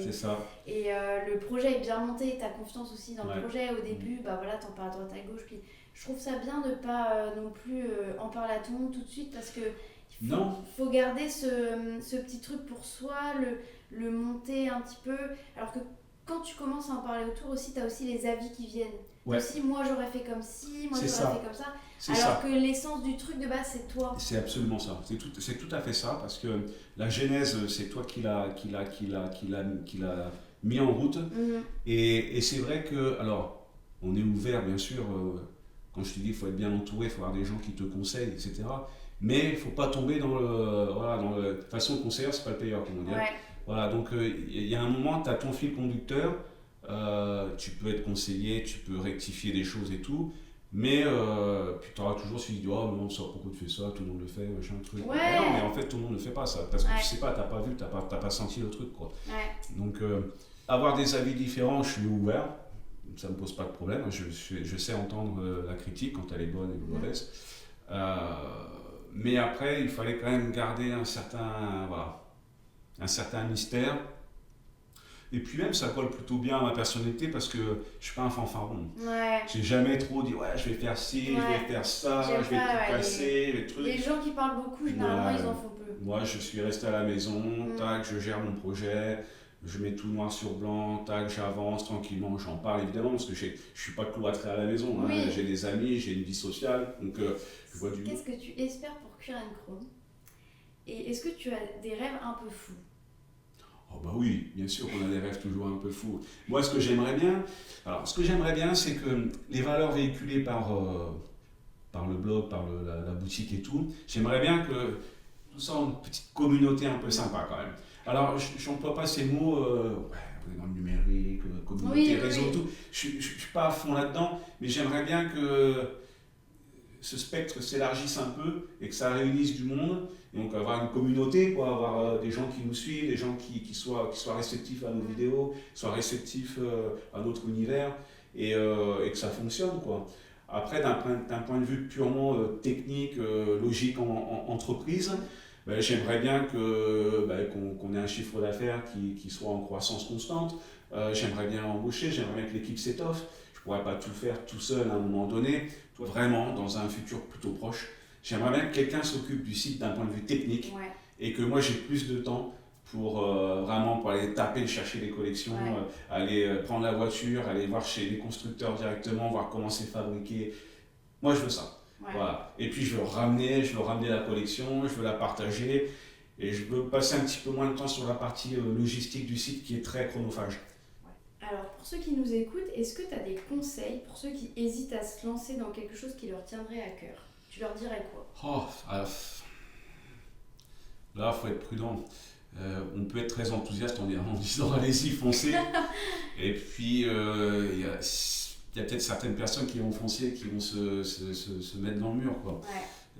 C'est ça. Et le projet est bien monté, tu as confiance aussi dans le projet. Au début, voilà, t'en parles à droite à gauche. Puis je trouve ça bien de ne pas non plus en parler à tout le monde tout de suite parce que faut garder ce petit truc pour soi, le monter un petit peu. Alors que quand tu commences à en parler autour aussi, tu as aussi les avis qui viennent. Ouais. Aussi, moi j'aurais fait comme ci, moi j'aurais fait comme ça. Alors que l'essence du truc de base, c'est toi. C'est absolument ça. C'est tout à fait ça parce que la genèse, c'est toi qui l'a mis en route. Et c'est vrai que, alors, on est ouvert bien sûr. Quand je te dis qu'il faut être bien entouré, il faut avoir des gens qui te conseillent, etc. Mais il ne faut pas tomber dans le. De toute façon, le conseiller, c'est pas le payeur, comme on dit. Ouais. Voilà, donc il y a un moment, tu as ton fil conducteur, tu peux être conseillé, tu peux rectifier des choses et tout, mais puis tu auras toujours celui qui dit oh non, ça, pourquoi tu fais ça, tout le monde le fait, machin, truc. Ouais. Non, mais en fait, tout le monde ne le fait pas ça, parce que tu sais pas, t'as pas vu, t'as pas senti le truc, quoi. Ouais. Donc, avoir des avis différents, je suis ouvert, ça me pose pas de problème, je sais entendre la critique quand elle est bonne et mauvaise. Mais après, il fallait quand même garder un certain mystère. Et puis même, ça colle plutôt bien à ma personnalité parce que je suis pas un fanfaron. Ouais. J'ai jamais trop dit, je vais faire ci, je vais faire ça, je vais tout casser, les trucs. Les gens qui parlent beaucoup, généralement, ils en font peu. Moi, je suis resté à la maison, tac, je gère mon projet, je mets tout noir sur blanc, tac, j'avance tranquillement, j'en parle évidemment parce que je suis pas cloîtré à la maison. Oui. J'ai des amis, j'ai une vie sociale, donc je vois du... Qu'est-ce que tu espères pour Cure & Chrome ? Et est-ce que tu as des rêves un peu fous ? Oh bah oui, bien sûr qu'on a des rêves toujours un peu fous. Moi, ce que j'aimerais bien, c'est que les valeurs véhiculées par le blog, la boutique et tout, j'aimerais bien que tout ça ait une petite communauté un peu sympa quand même. Alors, je n'emploie pas ces mots, ouais, on est dans le numérique, communauté, Oui, oui, réseau, oui. tout. Je ne suis pas à fond là-dedans, mais j'aimerais bien que ce spectre s'élargisse un peu et que ça réunisse du monde. Et donc avoir une communauté, quoi, avoir des gens qui nous suivent, des gens qui soient réceptifs à nos vidéos, soient réceptifs à notre univers et que ça fonctionne, quoi. Après, d'un point de vue purement technique, logique en entreprise, ben, j'aimerais bien qu'on ait un chiffre d'affaires qui soit en croissance constante. J'aimerais bien embaucher, j'aimerais bien que l'équipe s'étoffe. Je ne pourrais pas tout faire tout seul à un moment donné. Vraiment, dans un futur plutôt proche, j'aimerais bien que quelqu'un s'occupe du site d'un point de vue technique Ouais. et que moi j'ai plus de temps pour aller taper, chercher les collections, Ouais. aller prendre la voiture, aller voir chez les constructeurs directement, voir comment c'est fabriqué. Moi je veux ça. Ouais. Voilà. Et puis je veux ramener la collection, je veux la partager et je veux passer un petit peu moins de temps sur la partie logistique du site qui est très chronophage. Alors, pour ceux qui nous écoutent, est-ce que tu as des conseils pour ceux qui hésitent à se lancer dans quelque chose qui leur tiendrait à cœur? Tu leur dirais quoi? Là, il faut être prudent. On peut être très enthousiaste en disant allez-y, foncez. Et puis, il y a peut-être certaines personnes qui vont foncer, qui vont se mettre dans le mur, quoi.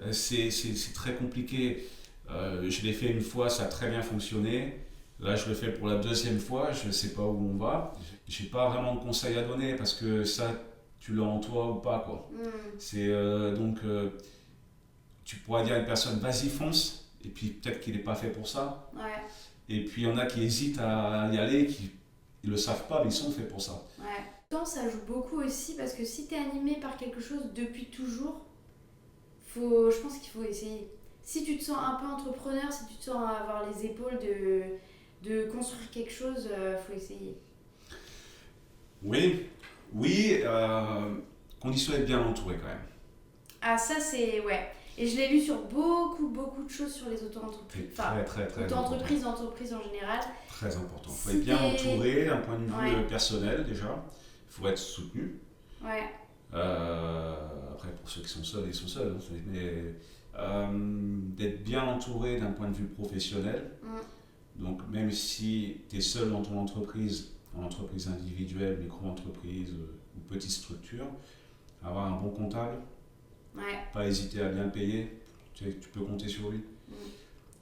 Ouais. C'est très compliqué. Je l'ai fait une fois, ça a très bien fonctionné. Là, je le fais pour la deuxième fois, je ne sais pas où on va. Je n'ai pas vraiment de conseils à donner parce que ça, tu l'as en toi ou pas, quoi. C'est tu pourras dire à une personne, vas-y, fonce, et puis peut-être qu'il n'est pas fait pour ça. Ouais. Et puis il y en a qui hésitent à y aller, ils ne le savent pas, mais ils sont faits pour ça. Ouais. Le temps, ça joue beaucoup aussi parce que si tu es animé par quelque chose depuis toujours, je pense qu'il faut essayer. Si tu te sens un peu entrepreneur, si tu te sens avoir les épaules de construire quelque chose, faut essayer. Oui, condition d'être bien entouré quand même. Ah, ça, c'est. Ouais. Et je l'ai lu sur beaucoup de choses sur les auto-entreprises. C'est très Auto-entreprises, entreprises en général. Très important. Il faut être bien entouré d'un point de vue personnel déjà. Il faut être soutenu. Ouais. Après, pour ceux qui sont seuls, ils sont seuls. Mais d'être bien entouré d'un point de vue professionnel. Donc, même si tu es seul dans ton entreprise, en entreprise individuelle, micro-entreprise ou petite structure, avoir un bon comptable, pas hésiter à bien payer, tu peux compter sur lui.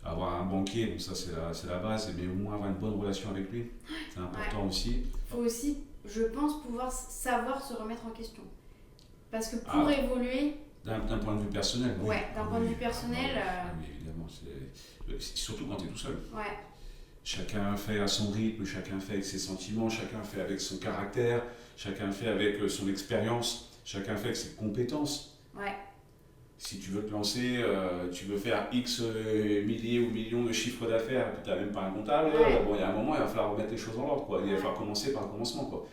Avoir un banquier, bon, ça c'est la base, mais au moins avoir une bonne relation avec lui, c'est important aussi. Il faut aussi, je pense, pouvoir savoir se remettre en question. Parce que pour évoluer... D'un point de vue personnel, oui. Ouais, d'un point de vue personnel... Oui, évidemment, surtout quand tu es tout seul. Ouais. Chacun fait à son rythme, chacun fait avec ses sentiments, chacun fait avec son caractère, chacun fait avec son expérience, chacun fait avec ses compétences. Ouais. Si tu veux te lancer, tu veux faire X milliers ou millions de chiffres d'affaires et que tu n'as même pas un comptable, bon, il y a un moment, il va falloir remettre les choses en ordre, quoi. Il va falloir commencer par le commencement, quoi.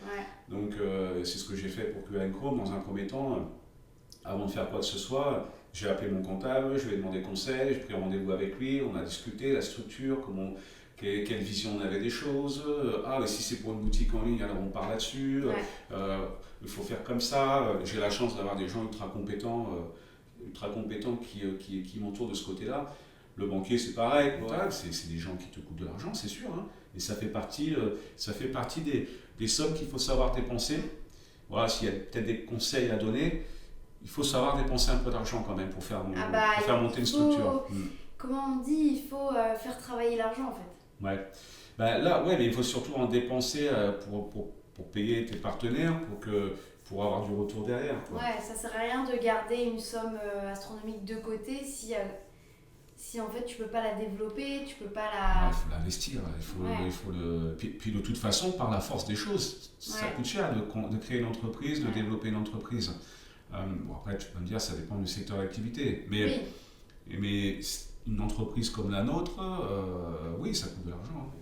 Donc, c'est ce que j'ai fait pour QN Chrome dans un premier temps. Avant de faire quoi que ce soit, j'ai appelé mon comptable, je lui ai demandé conseil, j'ai pris rendez-vous avec lui, on a discuté la structure, quelle vision on avait des choses. Mais si c'est pour une boutique en ligne, alors on part là-dessus. Il faut faire comme ça. J'ai la chance d'avoir des gens ultra compétents qui m'entourent de ce côté-là. Le banquier, c'est pareil. Voilà, c'est des gens qui te coûtent de l'argent, c'est sûr. Hein. Et ça fait partie des sommes qu'il faut savoir dépenser. Voilà, s'il y a peut-être des conseils à donner, il faut savoir dépenser un peu d'argent quand même pour faire monter une structure. Comment on dit, il faut faire travailler l'argent en fait. Ouais. Mais il faut surtout en dépenser pour payer tes partenaires, pour avoir du retour derrière. Quoi. Ouais, ça sert à rien de garder une somme astronomique de côté si en fait tu peux pas la développer, tu peux pas la... Il faut l'investir, Puis de toute façon, par la force des choses, ça coûte cher de créer une entreprise, de développer une entreprise. Après, tu peux me dire, ça dépend du secteur d'activité. Mais une entreprise comme la nôtre, oui, ça coûte de l'argent.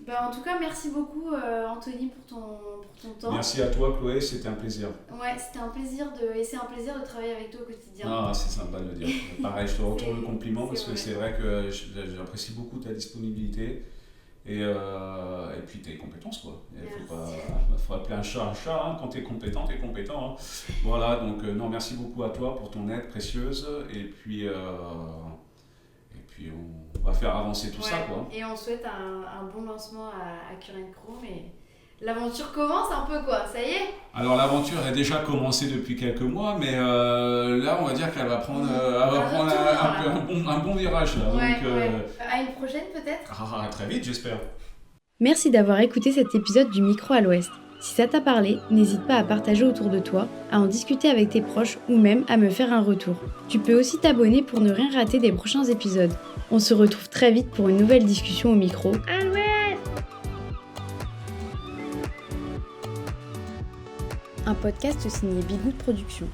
En tout cas, merci beaucoup Anthony pour ton temps. Merci à toi Chloé, c'était un plaisir. Ouais, c'était un plaisir et c'est un plaisir de travailler avec toi au quotidien. Ah, c'est sympa de le dire. Pareil, je te retourne le compliment parce que c'est vrai que j'apprécie beaucoup ta disponibilité Et puis tes compétences, quoi. Il faut appeler un chat, hein. Quand t'es compétent, t'es compétent, hein. Voilà, donc non, merci beaucoup à toi pour ton aide précieuse. Et puis on va faire avancer tout ça, quoi. Et on souhaite un bon lancement à Current Chrome. Et l'aventure commence un peu, quoi. Ça y est. Alors l'aventure a déjà commencé depuis quelques mois, mais là on va dire qu'elle va prendre, un bon virage là. Ouais, Donc, à une prochaine peut-être. Très vite, j'espère. Merci d'avoir écouté cet épisode du Micro à l'Ouest. Si ça t'a parlé, n'hésite pas à partager autour de toi, à en discuter avec tes proches ou même à me faire un retour. Tu peux aussi t'abonner pour ne rien rater des prochains épisodes. On se retrouve très vite pour une nouvelle discussion au micro. À l'Ouest! Un podcast signé Bigoud Productions.